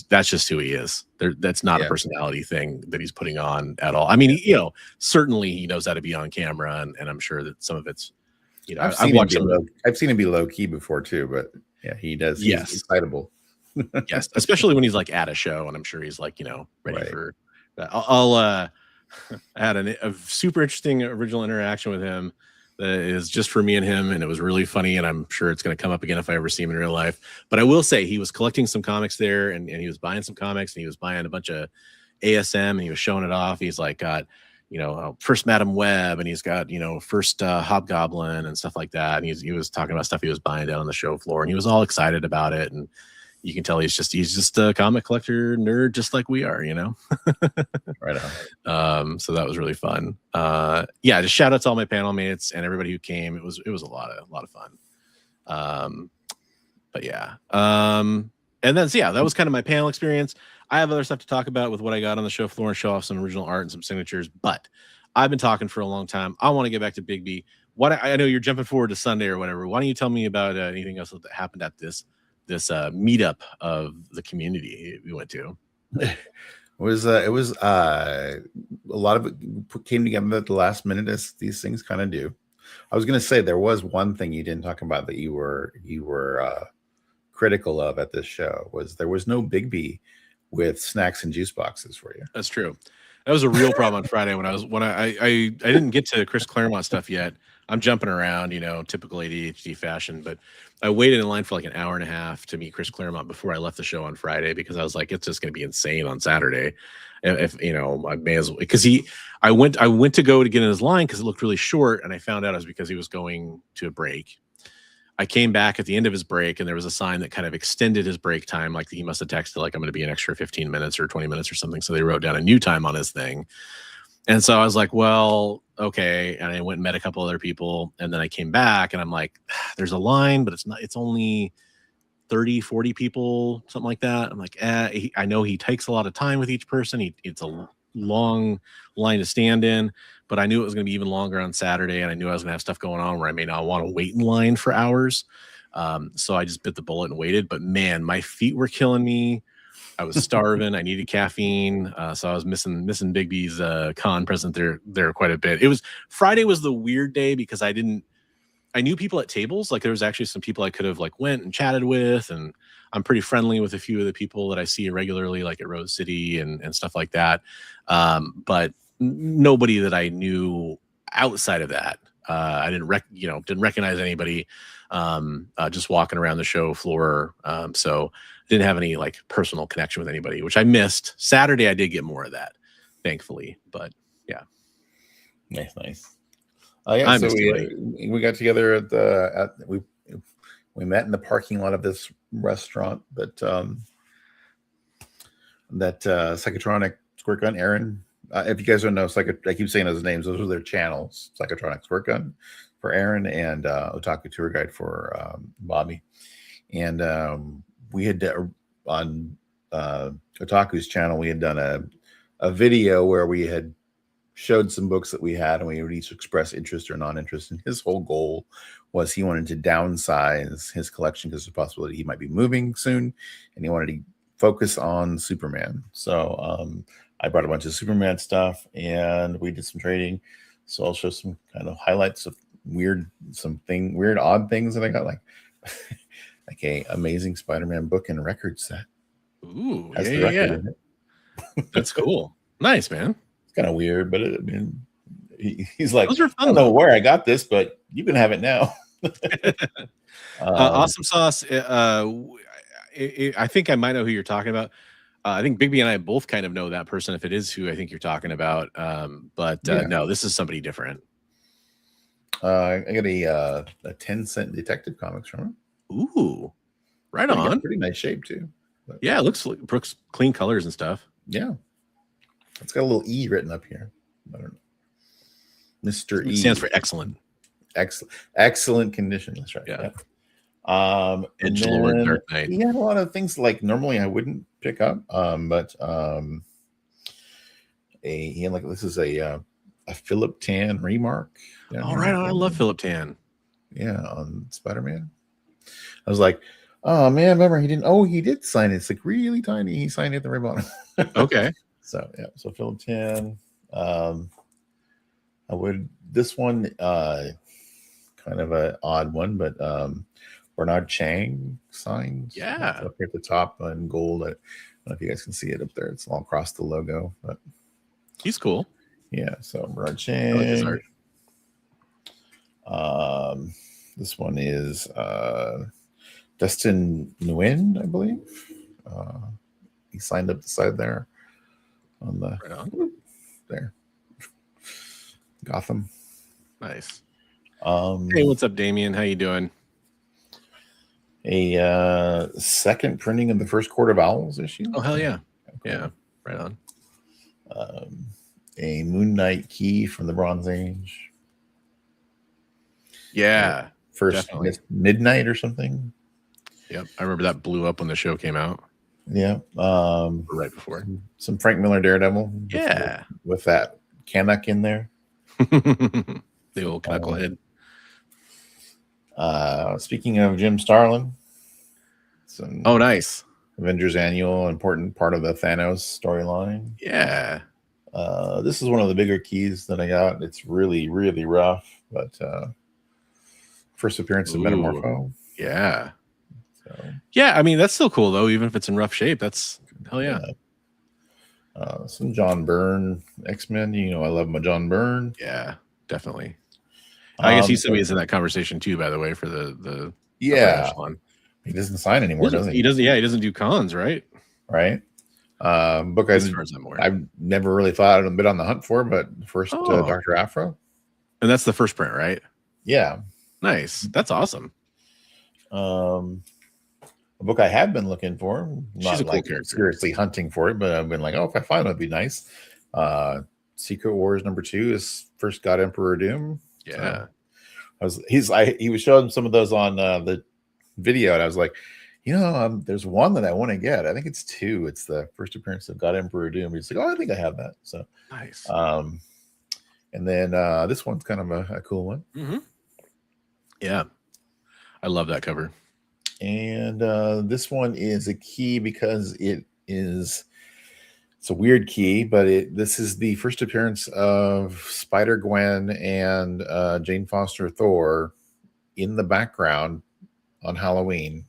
that's just who he is. That's not a personality thing that he's putting on at all. I mean, certainly he knows how to be on camera, and I'm sure that some of it's. I've seen him be low key before too, but yeah, he does. He's excitable. Yes, especially when he's like at a show, and I'm sure he's like, ready Right. for that. I'll I had a super interesting original interaction with him that is just for me and him, and it was really funny, and I'm sure it's going to come up again if I ever see him in real life. But I will say he was collecting some comics there, and he was buying some comics, and he was buying a bunch of ASM, and he was showing it off. He's like got first Madam Web, and he's got first Hobgoblin and stuff like that, and he was talking about stuff he was buying down on the show floor, and he was all excited about it. And you can tell he's just a comic collector nerd, just like we are, Right on. So that was really fun. Yeah, just shout out to all my panel mates and everybody who came. It was a lot of fun. But yeah. And then so yeah, that was kind of my panel experience. I have other stuff to talk about with what I got on the show floor and show off some original art and some signatures, but I've been talking for a long time. I want to get back to Big B. I know you're jumping forward to Sunday or whatever. Why don't you tell me about anything else that happened at this meetup of the community we went to? It was a lot of it came together at the last minute, as these things kind of do. I was going to say there was one thing you didn't talk about that you were critical of at this show. There was no Big B with snacks and juice boxes for you. That's true. That was a real problem on Friday when I didn't get to Chris Claremont stuff yet. I'm jumping around, typical ADHD fashion, but I waited in line for like an hour and a half to meet Chris Claremont before I left the show on Friday, because I was like, it's just going to be insane on Saturday. If I may as well, because I went to go to get in his line because it looked really short, and I found out it was because he was going to a break. I came back at the end of his break, and there was a sign that kind of extended his break time. Like he must have texted, like, I'm going to be an extra 15 minutes or 20 minutes or something. So they wrote down a new time on his thing. And so I was like, well, okay. And I went and met a couple other people. And then I came back and I'm like, there's a line, but it's only 30, 40 people, something like that. I'm like, I know he takes a lot of time with each person. It's a long line to stand in, but I knew it was going to be even longer on Saturday. And I knew I was going to have stuff going on where I may not want to wait in line for hours. So I just bit the bullet and waited. But man, my feet were killing me. I was starving. I needed caffeine. So I was missing Big B's con present there quite a bit. Friday was the weird day because I knew people at tables. Like there was actually some people I could have like went and chatted with, and I'm pretty friendly with a few of the people that I see regularly, like at Rose City and stuff like that. But nobody that I knew outside of that. I didn't recognize anybody just walking around the show floor. So didn't have any like personal connection with anybody, which I missed. Saturday I did get more of that, thankfully. But yeah. Nice. Yeah, so we got together we met in the parking lot of this restaurant that Psychotronic, Squirt Gun, Aaron. If you guys don't know, I keep saying those names. Those are their channels: Psychotronic, Squirt Gun for Aaron, and Otaku Tour Guide for Bobby. And we had on Otaku's channel, we had done a video where we had showed some books that we had, and we would each express interest or non-interest. And his whole goal was he wanted to downsize his collection because there's a possibility he might be moving soon, and he wanted to focus on Superman. So I brought a bunch of Superman stuff, and we did some trading. So I'll show some kind of highlights of weird, odd things that I got, like a Amazing Spider-Man book and record set. Ooh, Has the record in it. That's cool. Nice, man. Kind of weird, but he's like, those are fun, I don't know where I got this, but you can have it now. Awesome Sauce. I think I might know who you're talking about. I think Big B and I both kind of know that person, if it is who I think you're talking about. No, this is somebody different. I got a 10-cent Detective Comics from him. Ooh, right on. Pretty nice shape too. But, yeah, it looks like Brooks clean colors and stuff. Yeah. It's got a little E written up here. I don't know. Mr. E stands for excellent. Excellent condition. That's right. Yeah. Edgelord, Dark Knight. He had a lot of things like normally I wouldn't pick up. This is a Philip Tan remark. All right. I love Philip Tan. Yeah, on Spider-Man. I was like, oh man, remember he did sign it. It's like really tiny. He signed it at the very bottom. Okay. So yeah, so Philip Tan. This one kind of an odd one, but Bernard Chang signs. Yeah. It's up here at the top in gold. I don't know if you guys can see it up there. It's all across the logo, but He's cool. yeah. So Bernard I like his Chang. art. This one is Dustin Nguyen, I believe. He signed up the side there on the Right on. there. Gotham. Nice. Hey, what's up, Damien? How you doing? A second printing of the first Court of Owls issue. Oh, hell yeah. Cool. Yeah, right on. A Moon Knight key from the Bronze Age. Yeah. First definitely. Midnight or something. Yep. I remember that blew up when the show came out. Yeah. Or right before. Some Frank Miller Daredevil. Yeah. With that Canuck in there. The old knucklehead. Speaking of Jim Starlin. Oh, nice. Avengers Annual, important part of the Thanos storyline. Yeah. This is one of the bigger keys that I got. It's really, really rough, but first appearance of Metamorpho. Yeah. So, yeah, I mean, that's still cool, though, even if it's in rough shape. That's hell yeah. Some John Byrne X-Men. You know, I love my John Byrne. Yeah, definitely. I guess he's somebody that's in that conversation, too, by the way, for the yeah. one. He doesn't sign anymore, does he? He doesn't. Yeah, he doesn't do cons, right? Right. Book I've never really thought I'd been on the hunt for, but first Dr. Afro. And that's the first print, right? Yeah. Nice. That's awesome. A book I have been looking for. She's a cool character. Seriously hunting for it, but I've been like, oh, if I find it, it'd be nice. Secret Wars #2 is first God Emperor Doom. Yeah. So he was showing some of those on the video, and I was like, there's one that I want to get. I think it's 2. It's the first appearance of God Emperor Doom. He's like, oh, I think I have that. So nice. And then this one's kind of a cool one. Mm-hmm. Yeah, I love that cover. And this one is a key because it's a weird key, but this is the first appearance of Spider-Gwen and Jane Foster Thor in the background on Halloween.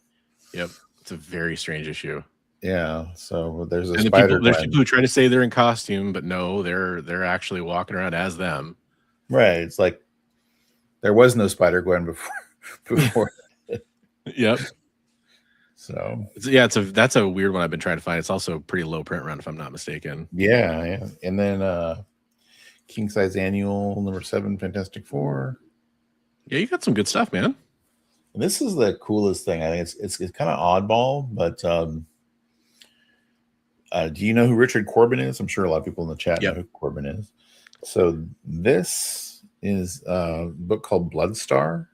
Yep, it's a very strange issue. Yeah, so there's there's people who try to say they're in costume, but no, they're actually walking around as them. Right. It's like there was no Spider-Gwen before. Yep. So that's a weird one I've been trying to find. It's also a pretty low print run, if I'm not mistaken. Yeah. And then King Size Annual #7, Fantastic Four. Yeah, you got some good stuff, man. And this is the coolest thing. I think it's kind of oddball, but do you know who Richard Corbin is? I'm sure a lot of people in the chat know who Corbin is. So this is a book called Bloodstar.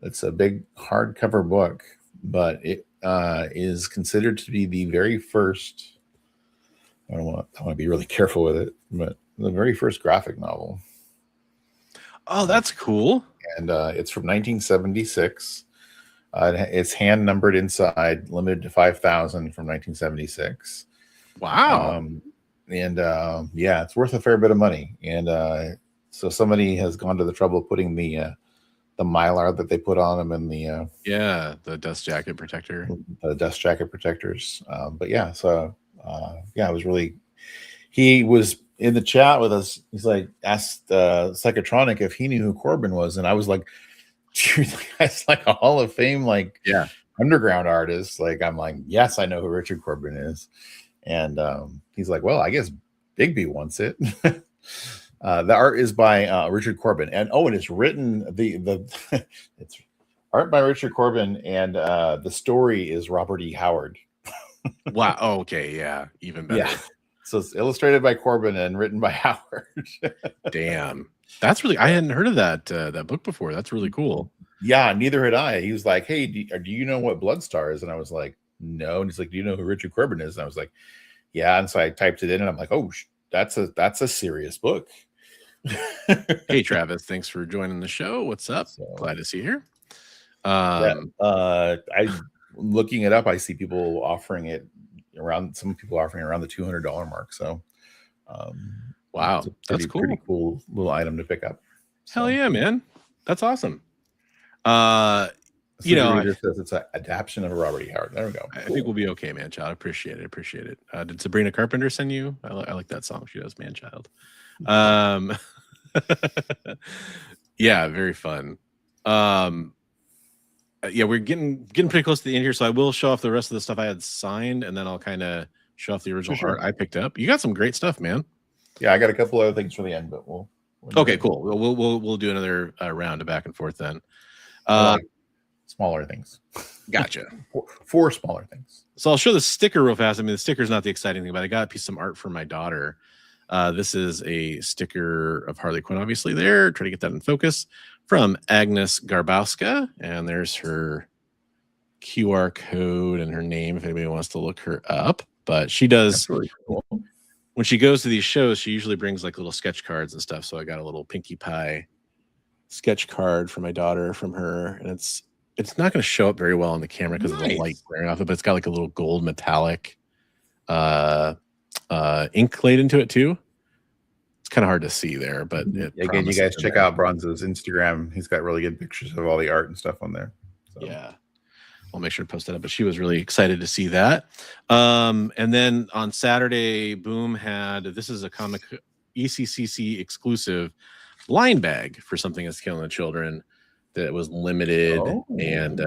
It's a big hardcover book, but it is considered to be the very first. I want to be really careful with it, but the very first graphic novel. Oh, that's cool. And it's from 1976. It's hand numbered inside, limited to 5,000 from 1976. Wow. Yeah, it's worth a fair bit of money. And so somebody has gone to the trouble of putting the Mylar that they put on them and the dust jacket protector. The dust jacket protectors. But yeah, so it was really. He was in the chat with us. He's like asked Psychotronic if he knew who Corbin was, and I was like, dude, that's like a Hall of Fame underground artist. Like I'm like, yes, I know who Richard Corbin is, and he's like, well, I guess Bigby wants it. The art is by Richard Corbin, and it is written it's art by Richard Corbin, and the story is Robert E. Howard. Wow. Okay. Yeah. Even better. Yeah. So it's illustrated by Corbin and written by Howard. Damn. That's really, I hadn't heard of that book before. That's really cool. Yeah, neither had I. He was like, hey, do you know what Bloodstar is? And I was like, no. And he's like, do you know who Richard Corbin is? And I was like, yeah. And so I typed it in and I'm like, oh, that's a serious book. Hey, Travis, thanks for joining the show. What's up? Glad to see you here. I looking it up, I see people offering it around the $200 mark. So wow, that's cool. Pretty cool little item to pick up. Hell yeah, man. That's awesome. You know, reader says it's an adaptation of a Robert E. Howard. There we go. I think we'll be okay, man child. Appreciate it. Appreciate it. Did Sabrina Carpenter send you? I like that song. She does, man child. Yeah, very fun. Yeah, we're getting pretty close to the end here, so I will show off the rest of the stuff I had signed, and then I'll kind of show off the original art I picked up. You got some great stuff, man. Yeah, I got a couple other things for the end, but we'll okay, cool. We'll do another round of back and forth then. Smaller things. Gotcha. Four smaller things. So I'll show the sticker real fast. I mean, the sticker's not the exciting thing, but I got a piece of art for my daughter. This is a sticker of Harley Quinn, obviously there. Try to get that in focus from Agnes Garbowska. And there's her QR code and her name if anybody wants to look her up. But she does, really cool. When she goes to these shows, she usually brings like little sketch cards and stuff. So I got a little Pinkie Pie sketch card for my daughter from her. And it's not going to show up very well on the camera because of the light glaring off it, but it's got like a little gold metallic ink laid into it too. It's kind of hard to see there, but again, you guys check out Bronze's Instagram. He's got really good pictures of all the art and stuff on there. So. Yeah, I'll make sure to post that up. But she was really excited to see that. And then on Saturday, Boom had, this is a comic ECCC exclusive line bag for Something That's Killing the Children that was limited. And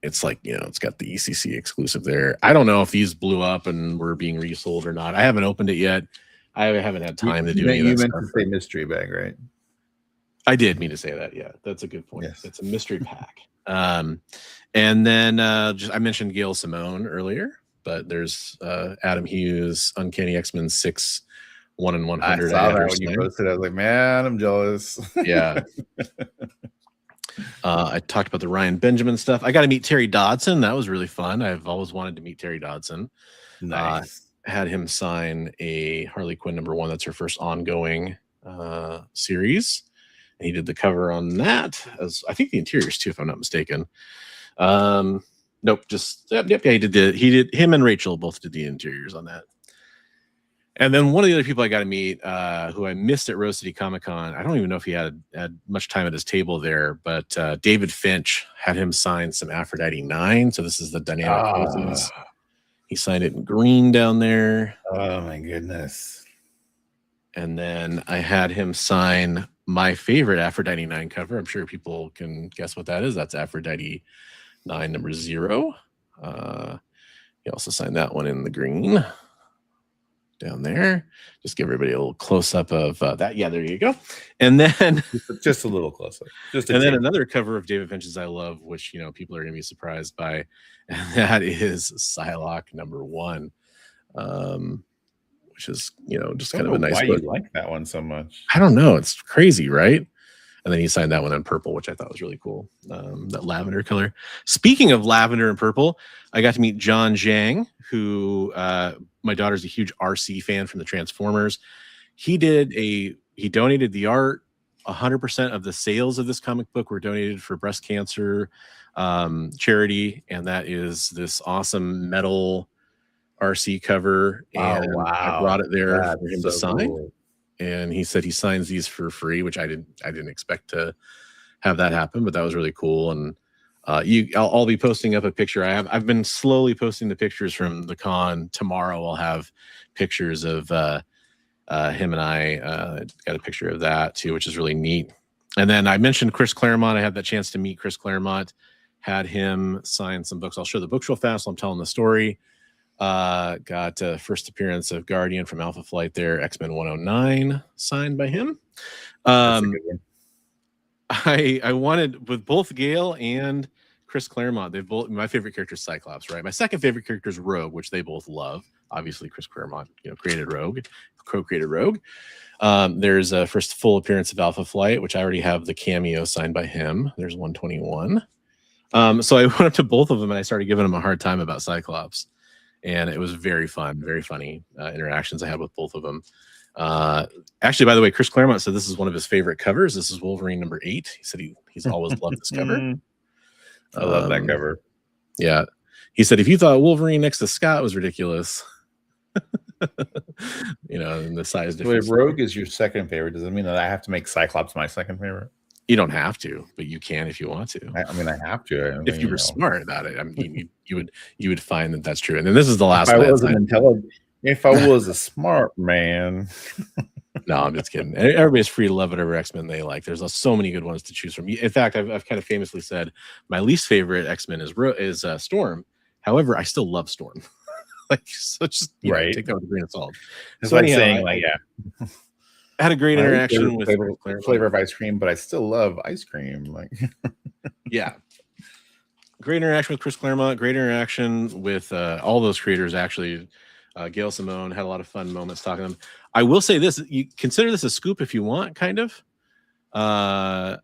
it's like, you know, it's got the ECC exclusive there. I don't know if these blew up and were being resold or not. I haven't opened it yet. I haven't had time to do any of that. You meant to say mystery bag, right? I did mean to say that. Yeah, that's a good point. Yes. It's a mystery pack. And then I mentioned Gail Simone earlier, but there's Adam Hughes, Uncanny X-Men 6, 1 in 100. I saw that when you posted. I was like, man, I'm jealous. Yeah. I talked about the Ryan Benjamin stuff. I got to meet Terry Dodson. That was really fun. I've always wanted to meet Terry Dodson. Nice. Had him sign a Harley Quinn #1. That's her first ongoing series. And he did the cover on that, as I think the interiors too, if I'm not mistaken. Nope, just yep. He did. Him and Rachel both did the interiors on that. And then one of the other people I got to meet, who I missed at Rose City Comic Con, I don't even know if he had much time at his table there, but David Finch had him sign some Aphrodite 9. So this is the dynamic poses. He signed it in green down there. Oh my goodness. And then I had him sign my favorite Aphrodite 9 cover. I'm sure people can guess what that is. That's Aphrodite 9 number 0. He also signed that one in the green down there. Just give everybody a little close-up of that. Yeah, there you go. And then just a little closer. And then another cover of David Finch's I love, which, you know, people are going to be surprised by, and that is Psylocke #1, which is, you know, just kind of a nice why book. You like that one so much? I don't know. It's crazy, right? And then he signed that one in purple, which I thought was really cool. That lavender color. Speaking of lavender and purple, I got to meet John Zhang, who my daughter's a huge RC fan from the Transformers. He donated the art. 100% of the sales of this comic book were donated for breast cancer charity, and that is this awesome metal RC cover. And I brought it there for him to sign. Cool. And he said he signs these for free, which I didn't expect to have that happen, but that was really cool. And I'll be posting up a picture. I've been slowly posting the pictures from the con. Tomorrow I'll have pictures of him and I got a picture of that too, which is really neat. And then I mentioned Chris Claremont. I had that chance to meet Chris Claremont, had him sign some books. I'll show the books real fast while I'm telling the story. Got first appearance of Guardian from Alpha Flight there, X-Men 109 signed by him. I wanted, with both Gail and Chris Claremont, they've both, my favorite character is Cyclops, right? My second favorite character is Rogue, which they both love. Obviously, Chris Claremont, you know, co-created Rogue. There's a first full appearance of Alpha Flight, which I already have the cameo signed by him. There's 121. So I went up to both of them and I started giving them a hard time about Cyclops. And it was very fun, very funny interactions I had with both of them. Actually, by the way, Chris Claremont said this is one of his favorite covers. This is Wolverine #8. He said he's always loved this cover. I love that cover. Yeah. He said, if you thought Wolverine next to Scott was ridiculous, you know, and the size difference. If Rogue is your second favorite, does it mean that I have to make Cyclops my second favorite? You don't have to, but you can if you want to. I mean, I have to. I mean, If you were smart about it, I mean, you would find that that's true. And then this is the last if I one. was an intelligent, if I was a smart man. No, I'm just kidding. Everybody's free to love whatever X-Men they like. There's so many good ones to choose from. In fact, I've kind of famously said my least favorite X-Men is Storm. However, I still love Storm. Like, so just right. Take that with a grain of salt. It's so like anyhow, saying, like, yeah. I had a great interaction with flavor of ice cream, but I still love ice cream. Like, yeah, great interaction with Chris Claremont. Great interaction with all those creators. Actually, Gail Simone had a lot of fun moments talking to them. I will say this: you consider this a scoop if you want. Kind of. I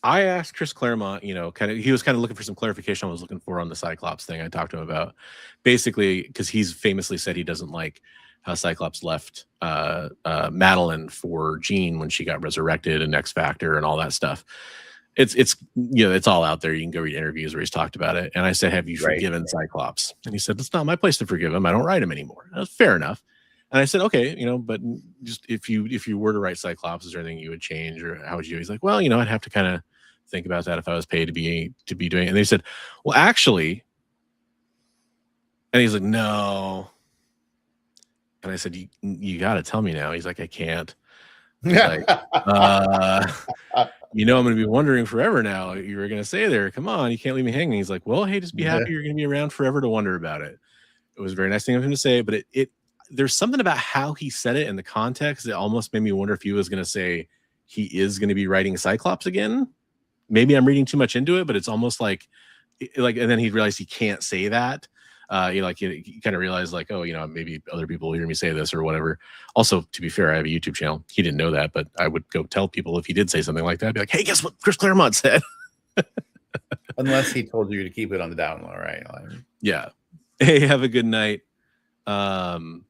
asked Chris Claremont. He was kind of looking for some clarification. I was looking for on the Cyclops thing. I talked to him about basically because he's famously said he doesn't like how Cyclops left Madeline for Jean when she got resurrected and X Factor and all that stuff. It's all out there. You can go read interviews where he's talked about it. And I said, "Have you forgiven Cyclops?" And he said, "It's not my place to forgive him. I don't write him anymore." That was fair enough. And I said, "Okay, but just if you were to write Cyclops, is there anything you would change, or how would you?" He's like, "Well, I'd have to kind of think about that if I was paid to be doing it." And they said, "Well, actually," and he's like, "No." And I said, you got to tell me now. He's like, "I can't." Like, I'm going to be wondering forever now. You were going to say there, come on, you can't leave me hanging. He's like, "Well, hey, just be happy you're going to be around forever to wonder about it." It was a very nice thing of him to say, but there's something about how he said it in the context that almost made me wonder if he was going to say he is going to be writing Cyclops again. Maybe I'm reading too much into it, but it's almost like, and then he realized he can't say that. You kind of realize like, oh, maybe other people will hear me say this or whatever. Also, to be fair, I have a YouTube channel. He didn't know that, but I would go tell people if he did say something like that. I'd be like, "Hey, guess what Chris Claremont said?" Unless he told you to keep it on the down low, right? Yeah. Hey, have a good night. Awesome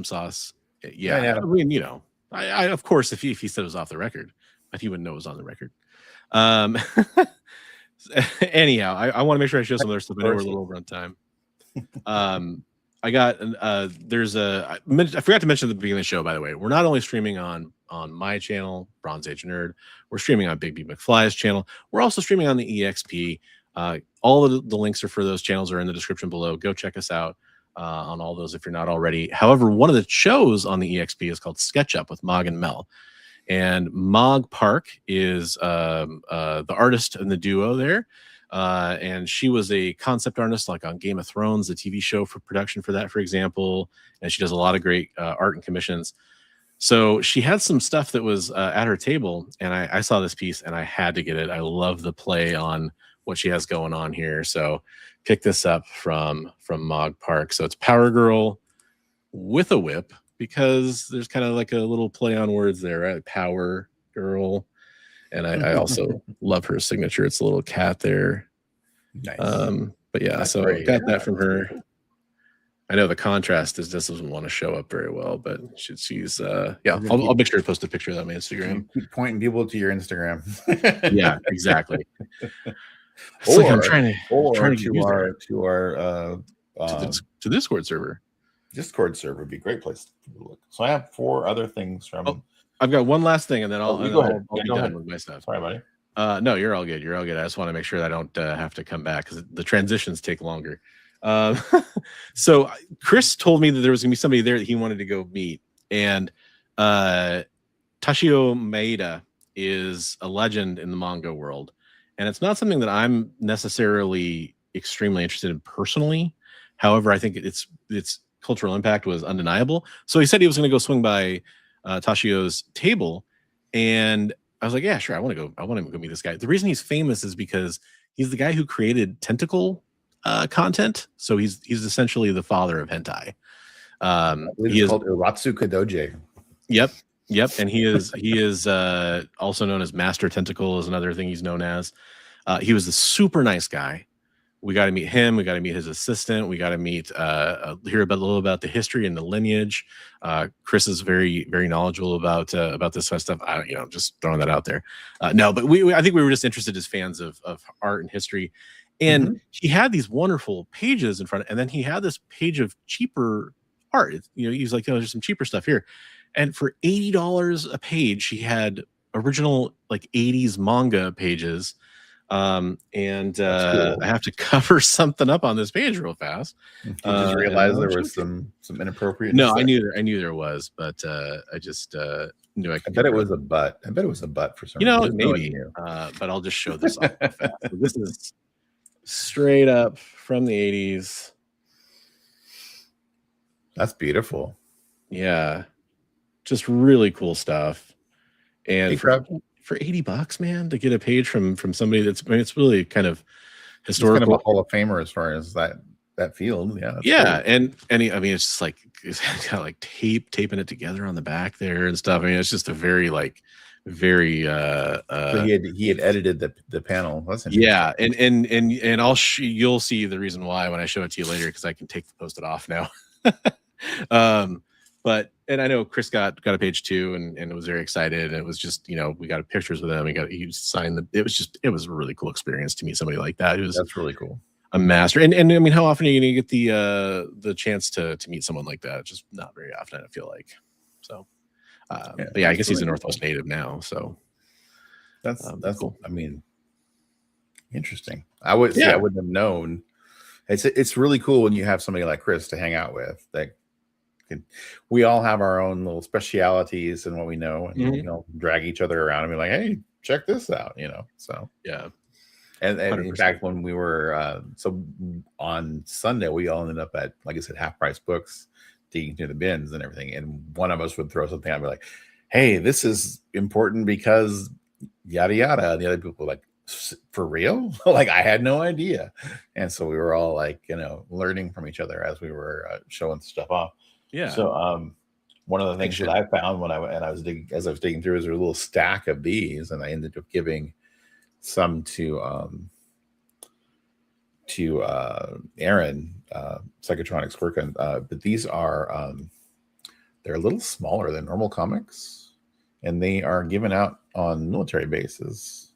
sauce. Yeah. I mean, I of course, if he said it was off the record, but he wouldn't know it was on the record. Anyhow, I want to make sure I show some other stuff. I know we're a little over on time. I got I forgot to mention at the beginning of the show, by the way, we're not only streaming on my channel, Bronze Age Nerd, we're streaming on Big B McFly's channel. We're also streaming on the EXP. All of the links for those channels are in the description below. Go check us out on all those if you're not already. However, one of the shows on the EXP is called Sketch Up with Mog and Mel. And Mog Park is the artist in the duo there. And she was a concept artist like on Game of Thrones, the TV show for production for that, for example. And she does a lot of great art and commissions. So she had some stuff that was at her table, and I saw this piece and I had to get it. I love the play on what she has going on here. So pick this up from Mog Park. So it's Power Girl with a whip, because there's kind of like a little play on words there, right? Power Girl. And I also love her signature. It's a little cat there. Nice. But yeah, that's so great. Got that from her. I know the contrast just doesn't want to show up very well, but she's I'll make sure to post a picture of that on my Instagram. Keep pointing people to your Instagram. Yeah, exactly. Or like I'm trying to the Discord server. Discord server would be a great place to look. So I have 4 other things from. Oh, I've got one last thing, and then I'll be done with my stuff. Sorry, buddy. No, you're all good. You're all good. I just want to make sure that I don't have to come back because the transitions take longer. So Chris told me that there was going to be somebody there that he wanted to go meet, and Tashio Maeda is a legend in the manga world, and it's not something that I'm necessarily extremely interested in personally. However, I think its cultural impact was undeniable. So he said he was going to go swing by Tashio's table, and I was like, yeah, sure. I want to go meet this guy. The reason he's famous is because he's the guy who created Tentacle content. So he's essentially the father of hentai. He is called Uratsuka Doji. Yep. And he is also known as Master Tentacle is another thing he's known as. He was a super nice guy. We got to meet him. We got to meet his assistant. We got to meet, hear a little about the history and the lineage. Chris is very, very knowledgeable about this kind of stuff. Just throwing that out there. No, but I think we were just interested as fans of art and history. And he had these wonderful pages in front, and then he had this page of cheaper art. He was like, there's some cheaper stuff here. And for $80 a page, he had original like 80s manga pages. And cool. I have to cover something up on this page real fast. You just realized there was some inappropriate. No, I knew there was, but I just knew I could. I bet it was a butt. I bet it was a butt for some reason. Maybe. But I'll just show this off real fast. So this is straight up from the 80s. That's beautiful. Yeah, just really cool stuff. And Hey, for $80, man, to get a page from somebody that's, I mean, it's really kind of He's historical. kind of a Hall of Famer as far as that field. Yeah. Yeah, cool. and I mean, it's just like it's kind of like taping it together on the back there and stuff. I mean, it's just a very very so he had edited the panel, wasn't he? Yeah, and you'll see the reason why when I show it to you later, because I can take the post-it off now. But I know Chris got a page too, and was very excited. And it was just, we got pictures with him. He signed it was a really cool experience to meet somebody like that. That's really cool. A master. And I mean, how often are you going to get the chance to meet someone like that? Just not very often, I feel like. So, but yeah, I guess he's a Northwest native now. So that's cool. I mean, interesting. I wouldn't have known. It's really cool when you have somebody like Chris to hang out with. We all have our own little specialities and what we know, and drag each other around and be like, hey, check this out, So yeah. And in fact, when we were so on Sunday, we all ended up at, like I said, Half Price Books, digging through the bins and everything. And one of us would throw something out and be like, hey, this is important because yada yada. And the other people were like, for real? Like, I had no idea. And so we were all like, learning from each other as we were showing stuff off. Yeah. So one of the things that I found when I was digging through is there was a little stack of these, and I ended up giving some to Aaron, Psychotronics Quirk, but these are they're a little smaller than normal comics, and they are given out on military bases.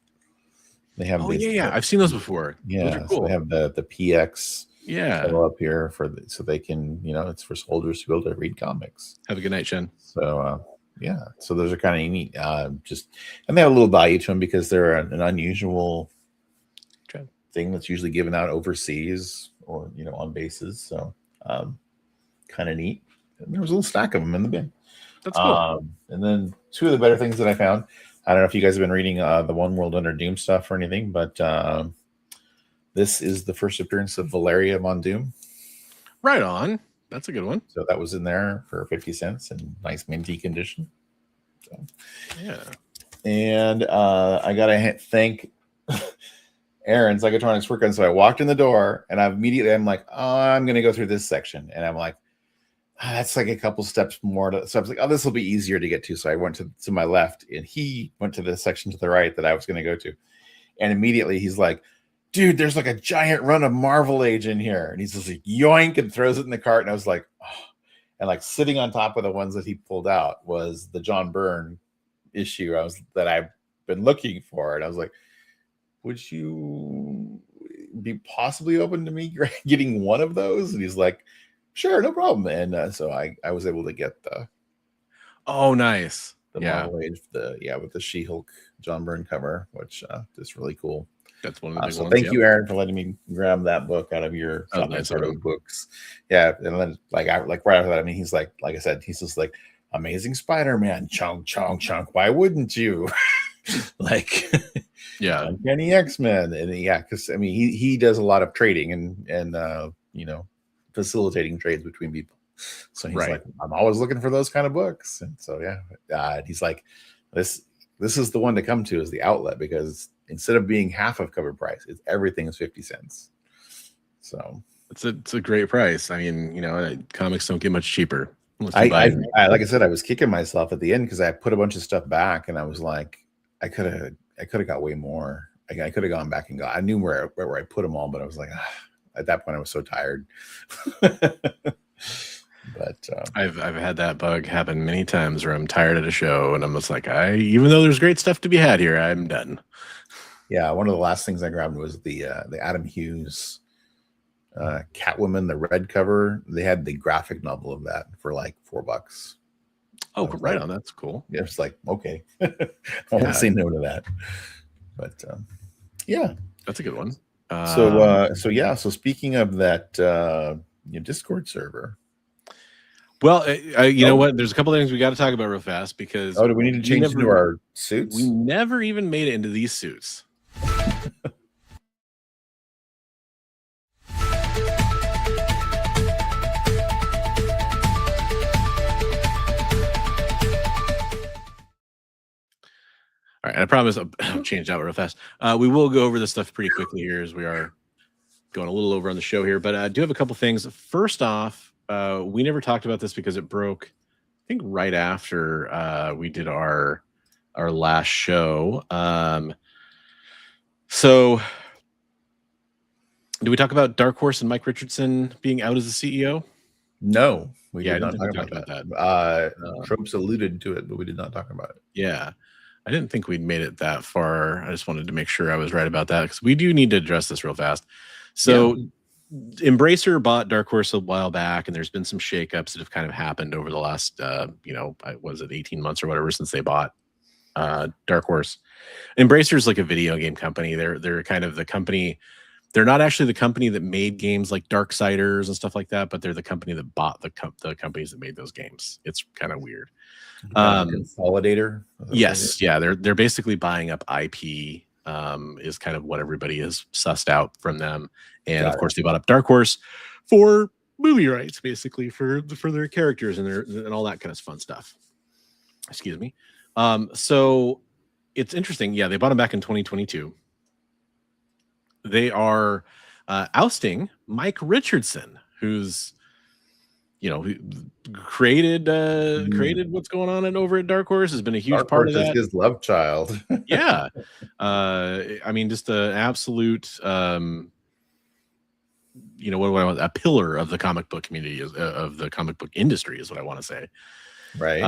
They have I've seen those before. Yeah, those are cool. So they have the PX up here so they can, it's for soldiers to be able to read comics. Have a good night, Chen. So so those are kind of neat. And they have a little value to them because they're an unusual thing that's usually given out overseas or on bases. So kind of neat. And there was a little stack of them in the bin. That's cool. And then two of the better things that I found. I don't know if you guys have been reading the One World Under Doom stuff or anything, but this is the first appearance of Valeria Von Doom. Right on. That's a good one. So that was in there for 50 cents in nice minty condition. So, yeah. And I got to thank Aaron, Psychotronics Work. And so I walked in the door and I'm like, oh, I'm going to go through this section. And I'm like, that's like a couple steps more. So I was like, oh, this will be easier to get to. So I went to my left and he went to the section to the right that I was going to go to. And immediately he's like, dude, there's like a giant run of Marvel Age in here. And he's just like, yoink, and throws it in the cart. And I was like, oh. And like sitting on top of the ones that he pulled out was the John Byrne issue that I've been looking for. And I was like, would you be possibly open to me getting one of those? And he's like, sure, no problem. And so I was able to get the nice. Marvel Age, with the She-Hulk John Byrne cover, which is really cool. That's one of the big ones. Thank you, Aaron, for letting me grab that book out of your books. Yeah, and then right after that, I mean, he's like I said, he's just like Amazing Spider-Man, chunk, chunk, chunk. Why wouldn't you? Uncanny X-Men, and because I mean, he does a lot of trading and facilitating trades between people. So he's like, I'm always looking for those kind of books, and so he's like, this is the one to come to, is the outlet, because instead of being half of cover price, everything is 50 cents. So it's a great price. I mean, comics don't get much cheaper. Like I said, I was kicking myself at the end because I put a bunch of stuff back, and I was like, I could have got way more. I could have gone back and I knew where I put them all, but I was like, at that point I was so tired. But I've had that bug happen many times where I'm tired at a show and I'm just like, even though there's great stuff to be had here, I'm done. Yeah, one of the last things I grabbed was the Adam Hughes Catwoman, the red cover. They had the graphic novel of that for like $4. Oh, I was right like, on. That's cool. yeah, it's like, okay, I won't say no to that. But yeah, That's a good one. So speaking of that, Discord server. Well, you know what? There's a couple of things we got to talk about real fast because Do we need to change into our suits? We never even made it into these suits. All right, I promise I'll change that real fast. We will go over this stuff pretty quickly here as we are going a little over on the show here, but I do have a couple things. First off, we never talked about this because it broke, I think, right after we did our last show. So did we talk about Dark Horse and Mike Richardson being out as the CEO? No, we did I not didn't talk think about that. Tropes alluded to it, but we did not talk about it. Yeah. I didn't think we'd made it that far. I just wanted to make sure I was right about that because we do need to address this real fast. So Embracer bought Dark Horse a while back, and there's been some shakeups that have kind of happened over the last, was it 18 months or whatever since they bought Dark Horse. Embracer's like a video game company. They're kind of the company. They're not actually the company that made games like Darksiders and stuff like that, but they're the company that bought the companies that made those games. It's kind of weird. Consolidator. Yes, yeah, they're basically buying up IP. Is kind of what everybody has sussed out from them, and of course they bought up Dark Horse for movie rights, basically for their characters and all that kind of fun stuff. Excuse me. So it's interesting. Yeah, they bought them back in 2022. They are ousting Mike Richardson, who's who created what's going on over at Dark Horse, has been a huge part of that. His love child. Yeah. I mean, just an absolute, a pillar of the comic book community, of the comic book industry is what I want to say. Right.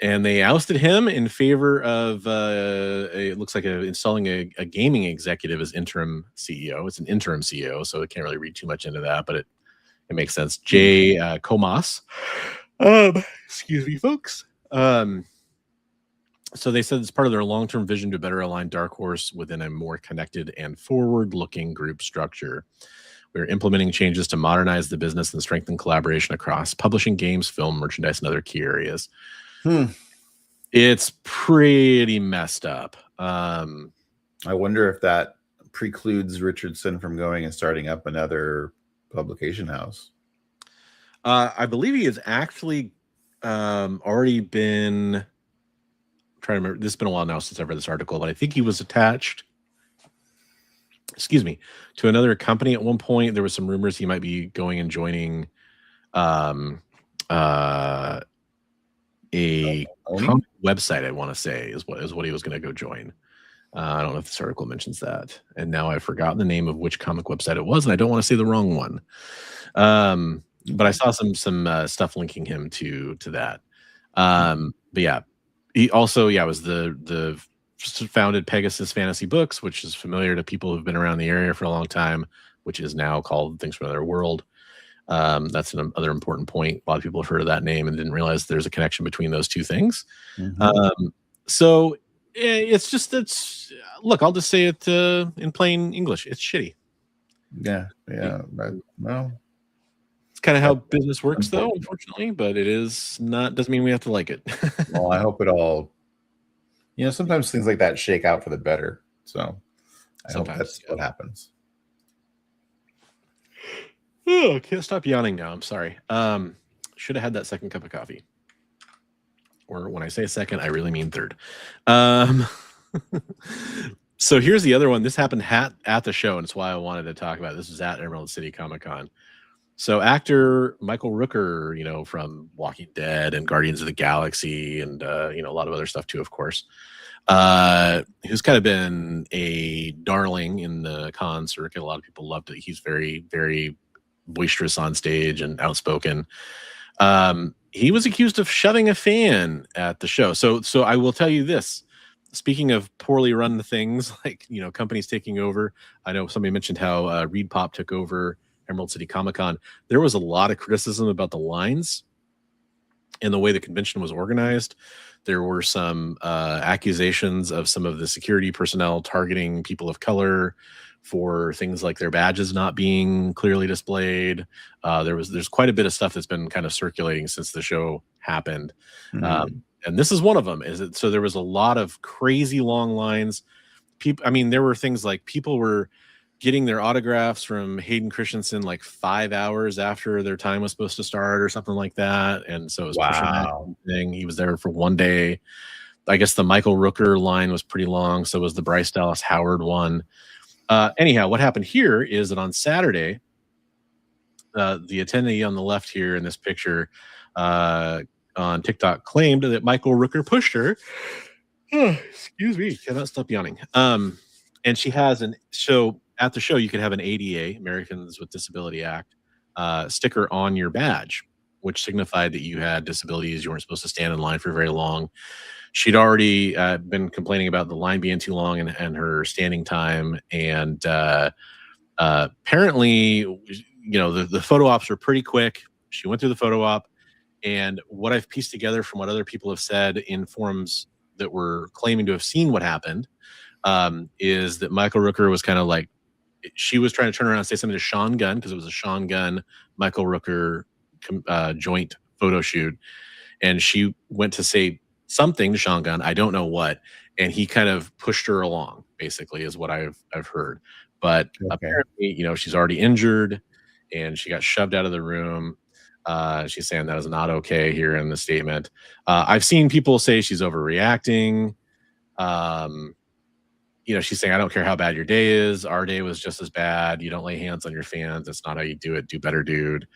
And they ousted him in favor of, it looks like installing a gaming executive as interim CEO. It's an interim CEO, so I can't really read too much into that, but it makes sense. Jay Comas. Excuse me, folks. So they said it's part of their long-term vision to better align Dark Horse within a more connected and forward-looking group structure. We're implementing changes to modernize the business and strengthen collaboration across publishing, games, film, merchandise, and other key areas. It's pretty messed up. I wonder if that precludes Richardson from going and starting up another publication house. I believe he has actually already been, I'm trying to remember, this has been a while now since I've read this article, but I think he was attached, to another company at one point. There was some rumors he might be going and joining a comic website, I want to say is what he was going to go join. I don't know if this article mentions that, and now I've forgotten the name of which comic website it was, and I don't want to say the wrong one. But I saw some stuff linking him to that. But yeah, he also was the founded Pegasus Fantasy Books, which is familiar to people who've been around the area for a long time, which is now called Things from Another World. That's another important point. A lot of people have heard of that name and didn't realize there's a connection between those two things. So look, I'll just say it in plain English. It's shitty. Yeah. Well, it's kind of how business works, though, unfortunately, but it is not, doesn't mean we have to like it. Well, I hope it all, sometimes things like that shake out for the better. So I hope that's what happens. Oh, can't stop yawning now. I'm sorry. Should have had that second cup of coffee. Or when I say second, I really mean third. So here's the other one. This happened at the show, and it's why I wanted to talk about it. This was at Emerald City Comic Con. So actor Michael Rooker, from Walking Dead and Guardians of the Galaxy and, a lot of other stuff too, of course, who's kind of been a darling in the con circuit. A lot of people loved it. He's very, very boisterous on stage and outspoken. He was accused of shoving a fan at the show. So I will tell you this. Speaking of poorly run things, like, companies taking over, I know somebody mentioned how Reed Pop took over Emerald City Comic Con. There was a lot of criticism about the lines and the way the convention was organized, there were some accusations of some of the security personnel targeting people of color for things like their badges not being clearly displayed. There's quite a bit of stuff that's been kind of circulating since the show happened. And this is one of them. So there was a lot of crazy long lines. People, I mean, there were things like people were getting their autographs from Hayden Christensen like 5 hours after their time was supposed to start or something like that. And so it was pushing that thing. He was there for 1 day. I guess the Michael Rooker line was pretty long. So was the Bryce Dallas Howard one. Anyhow, what happened here is that on Saturday, the attendee on the left here in this picture on TikTok claimed that Michael Rooker pushed her. Excuse me, cannot stop yawning. And she has so at the show, you could have an ADA, Americans with Disability Act, sticker on your badge, which signified that you had disabilities. You weren't supposed to stand in line for very long. She'd already been complaining about the line being too long and her standing time. And apparently, the photo ops were pretty quick. She went through the photo op. And what I've pieced together from what other people have said in forums that were claiming to have seen what happened is that Michael Rooker was kind of like, she was trying to turn around and say something to Sean Gunn, because it was a Sean Gunn, Michael Rooker joint photo shoot. And she went to say something to Sean Gunn, I don't know what, and he kind of pushed her along, basically, is what I've heard. But apparently, she's already injured and she got shoved out of the room. She's saying that is not okay here in the statement. I've seen people say she's overreacting. She's saying, I don't care how bad your day is. Our day was just as bad. You don't lay hands on your fans. That's not how you do it. Do better, dude.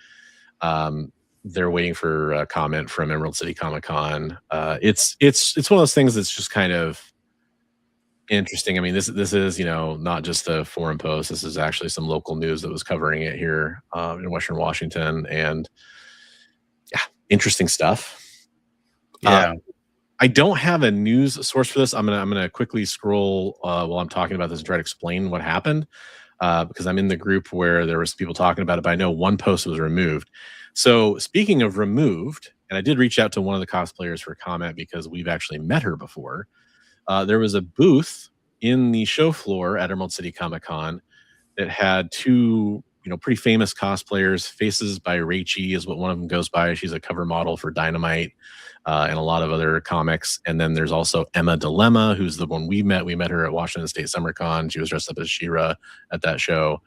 They're waiting for a comment from Emerald City Comic Con. It's one of those things that's just kind of interesting. I mean, this is, not just a forum post. This is actually some local news that was covering it here in Western Washington. And yeah, interesting stuff. Yeah. I don't have a news source for this. I'm gonna quickly scroll while I'm talking about this and try to explain what happened because I'm in the group where there was people talking about it, but I know one post was removed. So speaking of removed, and I did reach out to one of the cosplayers for a comment because we've actually met her before. There was a booth in the show floor at Emerald City Comic Con that had two, pretty famous cosplayers. Faces by Rachie is what one of them goes by. She's a cover model for Dynamite and a lot of other comics. And then there's also Emma Dilemma, who's the one we met. We met her at Washington State Summer Con. She was dressed up as She-Ra at that show.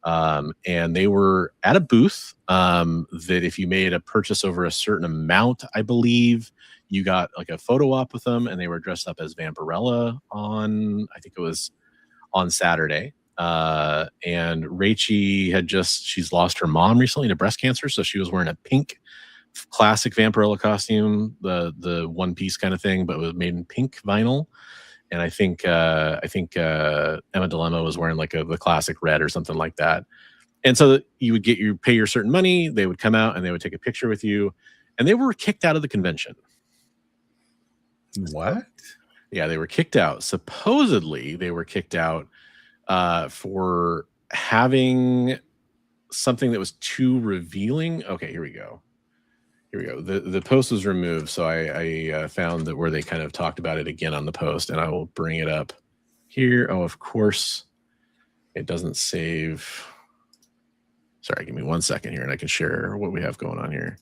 And they were at a booth that if you made a purchase over a certain amount, I believe, you got like a photo op with them, and they were dressed up as Vampirella I think it was on Saturday. And Rachie she's lost her mom recently to breast cancer. So she was wearing a pink classic Vampirella costume, the one piece kind of thing, but it was made in pink vinyl. And I think Emma Dilemma was wearing like the classic red or something like that. And so you would pay your certain money. They would come out and they would take a picture with you, and they were kicked out of the convention. What? Yeah, they were kicked out. Supposedly they were kicked out for having something that was too revealing. Okay, here we go. The post was removed, so I found that where they kind of talked about it again on the post, and I will bring it up here. Oh, of course, it doesn't save. Sorry, give me 1 second here, and I can share what we have going on here.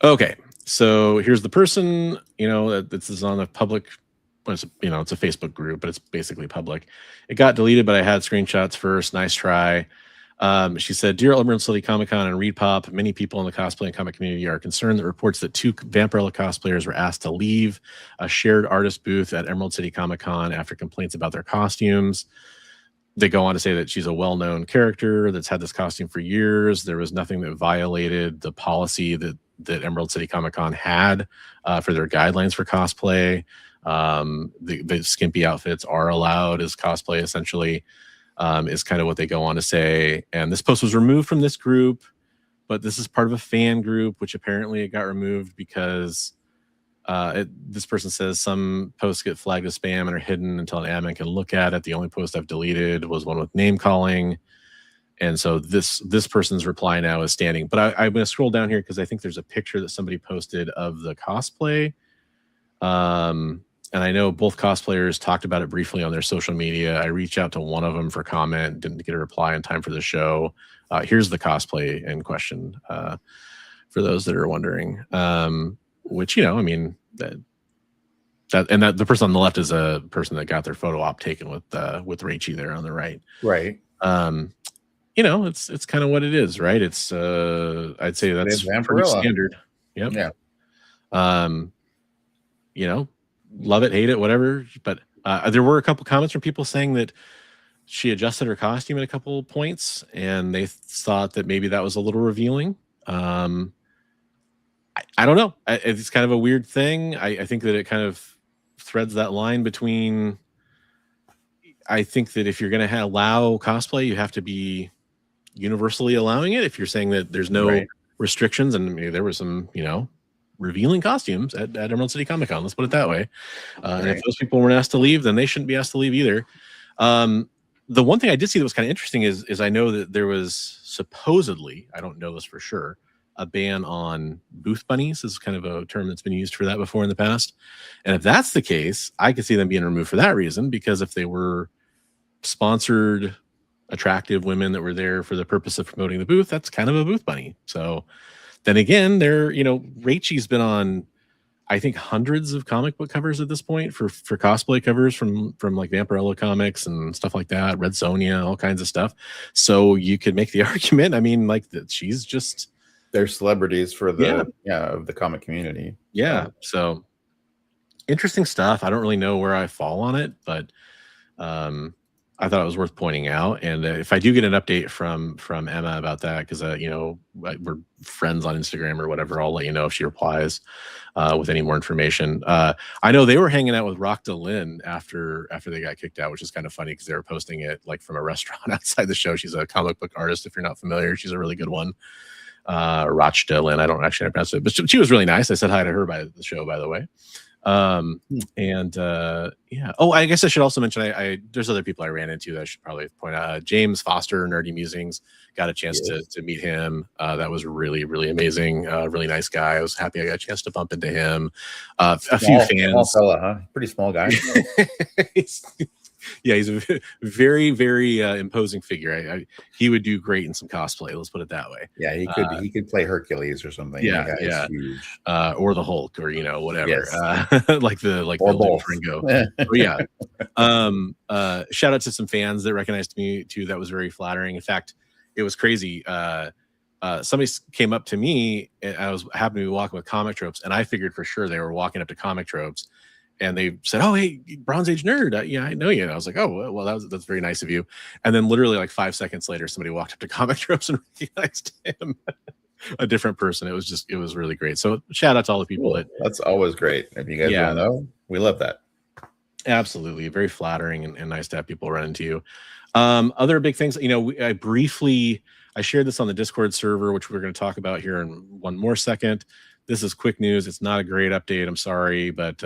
Okay, so here's the person. This is on a public. It's a Facebook group, but it's basically public. It got deleted, but I had screenshots first. Nice try. She said, Dear Emerald City Comic Con and ReedPop, many people in the cosplay and comic community are concerned that reports that 2 Vampirella cosplayers were asked to leave a shared artist booth at Emerald City Comic Con after complaints about their costumes. They go on to say that she's a well-known character that's had this costume for years. There was nothing that violated the policy that Emerald City Comic Con had for their guidelines for cosplay. The skimpy outfits are allowed as cosplay, essentially. Is kind of what they go on to say. And this post was removed from this group, but this is part of a fan group, which apparently it got removed because this person says some posts get flagged as spam and are hidden until an admin can look at it. The only post I've deleted was one with name calling. And so this person's reply now is standing. But I'm going to scroll down here because I think there's a picture that somebody posted of the cosplay. And I know both cosplayers talked about it briefly on their social media. I reached out to one of them for comment, didn't get a reply in time for the show. Here's the cosplay in question, for those that are wondering. Which, you know, I mean, the person on the left is a person that got their photo op taken with Rachie there on the right. Right. You know, it's kind of what it is, right? It's I'd say that's pretty standard. Yep. Yeah. You know, love it, hate it, whatever. But there were a couple comments from people saying that she adjusted her costume at a couple points, and they thought that maybe that was a little revealing. I don't know. It's kind of a weird thing. I think that it kind of threads that line between. I think that if you're going to allow cosplay, you have to be universally allowing it. If you're saying that there's no restrictions, and maybe there was some, you know, revealing costumes at Emerald City Comic Con, let's put it that way. And if those people weren't asked to leave, then they shouldn't be asked to leave either. The one thing I did see that was kind of interesting is I know that there was supposedly, I don't know this for sure, a ban on booth bunnies. This is kind of a term that's been used for that before in the past. And if that's the case, I could see them being removed for that reason, because if they were sponsored, attractive women that were there for the purpose of promoting the booth, that's kind of a booth bunny. So then again, you know, Rachie's been on, I think, hundreds of comic book covers at this point for cosplay covers from like Vampirella Comics and stuff like that, Red Sonja, all kinds of stuff. So you could make the argument, I mean, like, that she's just, they're celebrities for the of the comic community. Yeah. So interesting stuff. I don't really know where I fall on it, but I thought it was worth pointing out. And if I do get an update from Emma about that, because you know, we're friends on Instagram or whatever, I'll let you know if she replies with any more information. I know they were hanging out with Rock DeLynn after they got kicked out, which is kind of funny because they were posting it like from a restaurant outside the show. She's a comic book artist, if you're not familiar. She's a really good one. Rock DeLynn, I don't actually pronounce it, but she was really nice. I said hi to her by the show, by the way. Yeah. Oh, I guess I should also mention I there's other people I ran into that I should probably point out. James Foster, Nerdy Musings, got a chance to meet him. That was really, really amazing. Really nice guy. I was happy I got a chance to bump into him. A few fans. Small fella, huh? Pretty small guy. Yeah, he's a very, very imposing figure. He would do great in some cosplay. Let's put it that way. Yeah, he could play Hercules or something. Yeah, yeah. Huge. Or the Hulk, or, you know, whatever. Yes. like the both. Ringo. Yeah. Shout out to some fans that recognized me too. That was very flattering. In fact, it was crazy. Somebody came up to me, and I was happened to be walking with Comic Tropes, and I figured for sure they were walking up to Comic Tropes. And they said, "Oh, hey, Bronze Age nerd, yeah, I know you." And I was like, "Oh, well, that's very nice of you." And then literally like 5 seconds later, somebody walked up to Comic Tropes and recognized him, a different person. It was really great. So shout out to all the people. That's always great. If you guys want to know, we love that. Absolutely, very flattering and nice to have people run into you. Other big things, you know, I shared this on the Discord server, which we're going to talk about here in one more second. This is quick news. It's not a great update. I'm sorry, but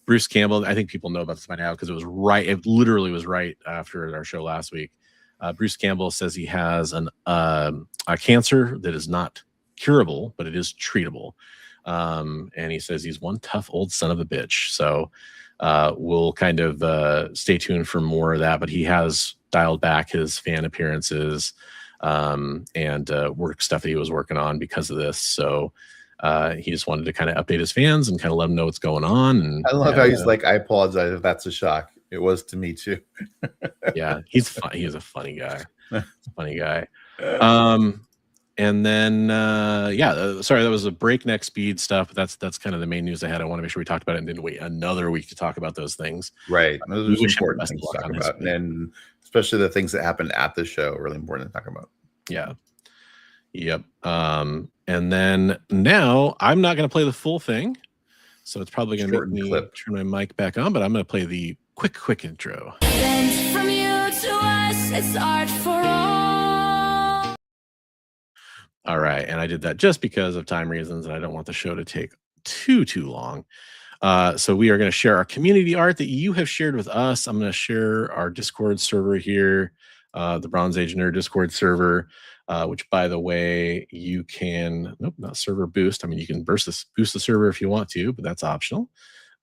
Bruce Campbell, I think people know about this by now because it literally was right after our show last week. Bruce Campbell says he has a cancer that is not curable, but it is treatable. And he says he's one tough old son of a bitch. So we'll kind of stay tuned for more of that, but he has dialed back his fan appearances and work stuff that he was working on because of this. So he just wanted to kind of update his fans and kind of let them know what's going on. And I love how he's like, "I apologize if that's a shock. It was to me too." Yeah, he's fun. He is a funny guy. Funny guy. And then sorry, that was a breakneck speed stuff, but that's kind of the main news I had. I want to make sure we talked about it and didn't wait another week to talk about those things. Right. Those are important things to talk about. And especially the things that happened at the show, really important to talk about. Yeah. Yep. And then now I'm not going to play the full thing, so it's probably going to make me turn my mic back on, but I'm going to play the quick intro. Sent from you to us, it's art for all. All right, and I did that just because of time reasons, and I don't want the show to take too long. So we are going to share our community art that you have shared with us. I'm going to share our Discord server here. the Bronze Age Nerd Discord server, which, by the way, you can, nope, not server boost. I mean, you can boost the server if you want to, but that's optional.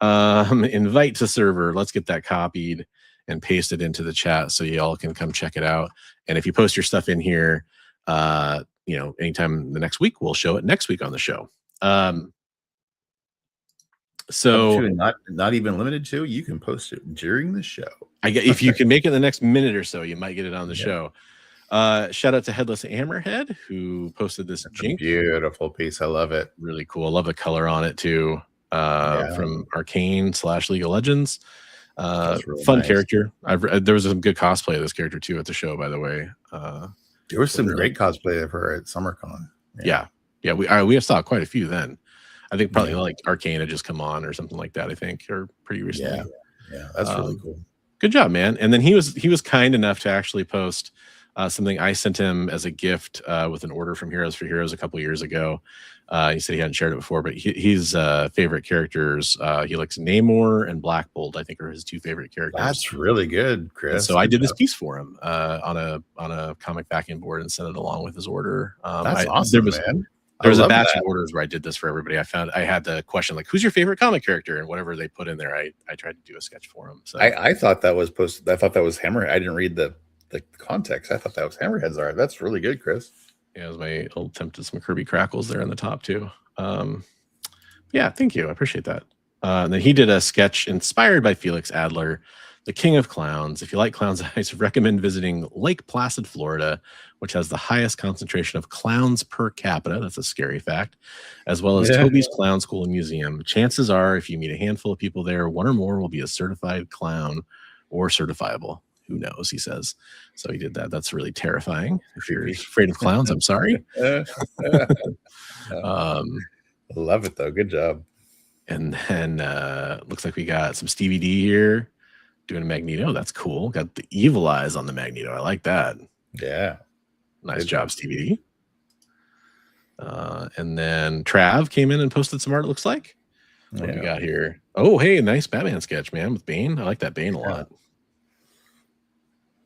Invite to server. Let's get that copied and paste it into the chat so you all can come check it out. And if you post your stuff in here, anytime the next week, we'll show it next week on the show. So not even limited to, you can post it during the show. If you can make it the next minute or so, you might get it on the show. Shout out to Headless Hammerhead, who posted this Jink. Beautiful piece. I love it. Really cool. I love the color on it too. From Arcane / League of Legends. Really fun character. There was some good cosplay of this character too at the show, by the way. There was some great cosplay of her at SummerCon. Yeah. We saw quite a few then. I think probably like Arcane had just come on or something like that, I think, or pretty recently. Yeah, that's really cool. Good job, man. And then he was kind enough to actually post something I sent him as a gift with an order from Heroes for Heroes a couple years ago. He said he hadn't shared it before, but his favorite characters, he likes Namor and Black Bolt, I think, are his two favorite characters. That's really good, Chris. And so I did this piece for him on a comic backing board and sent it along with his order. That's awesome, man. There was a batch of orders where I did this for everybody. I had the question like, who's your favorite comic character? And whatever they put in there, I tried to do a sketch for him. So I thought that was posted. I thought that was Hammerhead. I didn't read the context. I thought that was Hammerhead's art. That's really good, Chris. Yeah, it was my old attempt at some Kirby Crackles there on the top too. Yeah, thank you. I appreciate that. And then he did a sketch inspired by Felix Adler, the King of Clowns. If you like clowns, I recommend visiting Lake Placid, Florida, which has the highest concentration of clowns per capita. That's a scary fact, as well as Toby's Clown School and Museum. Chances are, if you meet a handful of people there, one or more will be a certified clown or certifiable. Who knows, he says. So he did that. That's really terrifying. If you're afraid of clowns, I'm sorry. Love it, though. Good job. And then looks like we got some Stevie D here doing a Magneto. That's cool. Got the evil eyes on the Magneto. I like that. Yeah. Nice job, Stevie D. And then Trav came in and posted some art, it looks like. What do we got here? Oh, hey, nice Batman sketch, man, with Bane. I like that Bane a lot.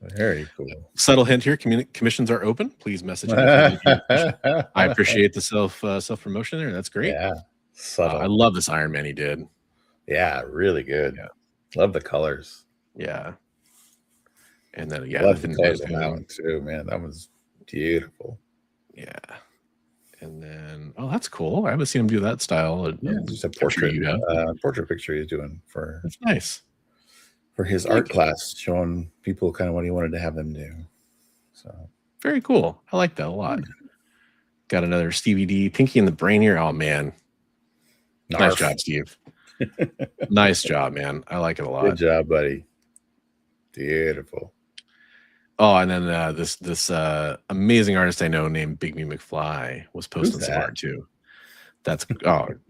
Very cool. Subtle hint here: commissions are open. Please message me. I appreciate the self promotion there. That's great. Yeah, subtle. I love this Iron Man he did. Yeah, really good. Yeah. Love the colors. Yeah, and then love the colors on that one too, man. That was beautiful. Yeah, and then that's cool. I haven't seen him do that style. Just a portrait picture he's doing for. That's nice. For his art class, showing people kind of what he wanted to have them do. So very cool. I like that a lot. Got another Stevie D, Pinky in the Brain here. Oh man, nice job, Steve. Nice job, man. I like it a lot. Good job, buddy. Beautiful. Oh, and then this amazing artist I know named Big Me McFly was posting some art too. That's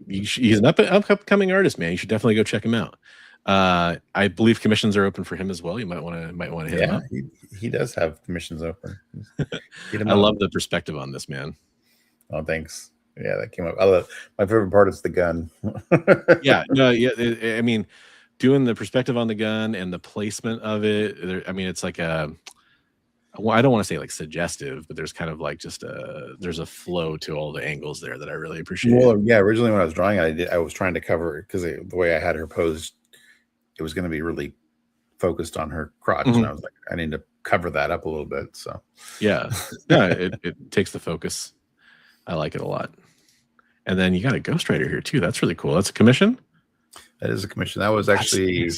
he's an upcoming artist, man. You should definitely go check him out. I believe commissions are open for him as well. You might want to hit him up. He does have commissions open. I love the perspective on this, man. Oh, thanks. Yeah, that came up. My favorite part is the gun. I mean, doing the perspective on the gun and the placement of it. It's like I don't want to say like suggestive, but there's kind of like there's a flow to all the angles there that I really appreciate. Well, yeah. Originally, when I was drawing it, I was trying to cover because the way I had her posed, it was going to be really focused on her crotch, and I was like, I need to cover that up a little bit. So it takes the focus. I like it a lot. And then you got a ghostwriter here too. That's really cool. That's a commission. That is a commission. That was actually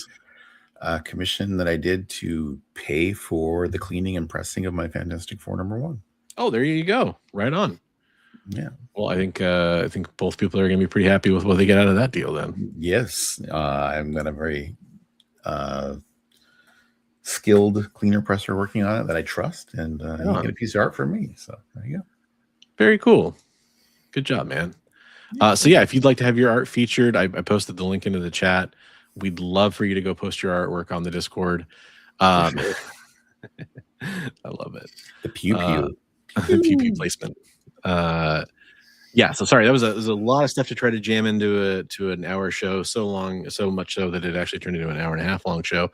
a commission that I did to pay for the cleaning and pressing of my Fantastic Four #1. Oh, there you go. Right on. Yeah. Well, I think both people are going to be pretty happy with what they get out of that deal then. Yes. I've got a very skilled cleaner presser working on it that I trust, and you get a piece of art from me. So there you go. Very cool. Good job, man. So yeah, if you'd like to have your art featured, I posted the link into the chat. We'd love for you to go post your artwork on the Discord. Sure. I love it. The pew pew. The pew pew placement. Yeah, so sorry, there's a lot of stuff to try to jam into an hour show. So much so that it actually turned into an hour and a half long show.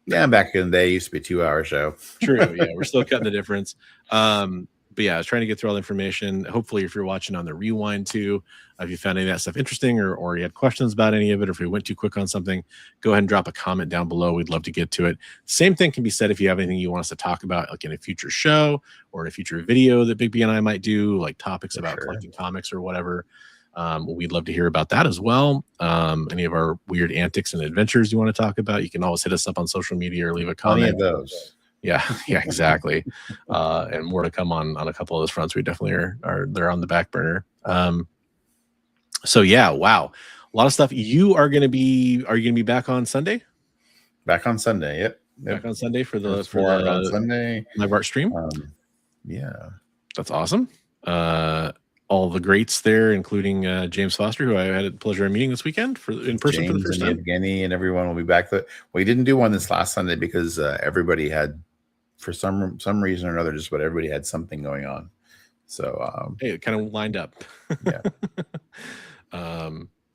Yeah, back in the day, it used to be a 2-hour show. True. Yeah, we're still cutting the difference. But yeah, I was trying to get through all the information. Hopefully, if you're watching on the rewind too, if you found any of that stuff interesting or you had questions about any of it, or if we went too quick on something, go ahead and drop a comment down below. We'd love to get to it. Same thing can be said if you have anything you want us to talk about, like in a future show or in a future video that Big B and I might do, like topics about collecting comics or whatever. We'd love to hear about that as well. Any of our weird antics and adventures you want to talk about, you can always hit us up on social media or leave a comment. Plenty of those. Yeah, exactly. And more to come on a couple of those fronts. We definitely are they're on the back burner. So yeah, wow. A lot of stuff. Are you going to be back on Sunday? Back on Sunday, yep. Back on Sunday for the on Sunday live art stream. Yeah. That's awesome. All the greats there, including James Foster, who I had the pleasure of meeting this weekend in person for the first time. Evgeny and everyone will be back. We didn't do one this last Sunday because everybody had, for some reason or another, just about everybody had something going on. So hey, it kind of lined up. Yeah.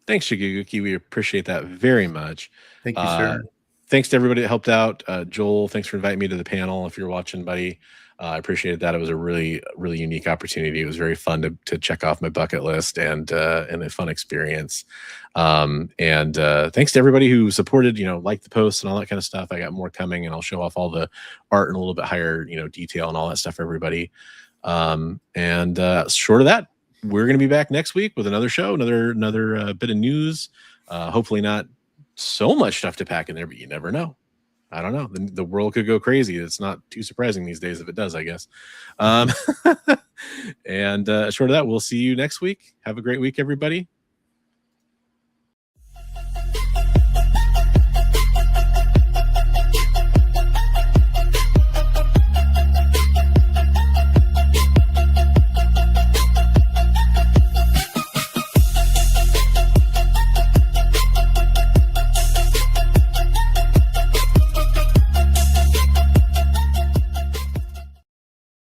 Thanks, Shiguguki. We appreciate that very much. Thank you, sir. Thanks to everybody that helped out. Joel, thanks for inviting me to the panel. If you're watching, buddy, I appreciated that. It was a really, really unique opportunity. It was very fun to check off my bucket list and a fun experience. And thanks to everybody who supported, liked the posts and all that kind of stuff. I got more coming, and I'll show off all the art in a little bit higher, detail and all that stuff for everybody. And short of that, we're going to be back next week with another show, another bit of news. Hopefully not so much stuff to pack in there, but you never know. I don't know. The world could go crazy. It's not too surprising these days if it does, I guess. And short of that, we'll see you next week. Have a great week, everybody.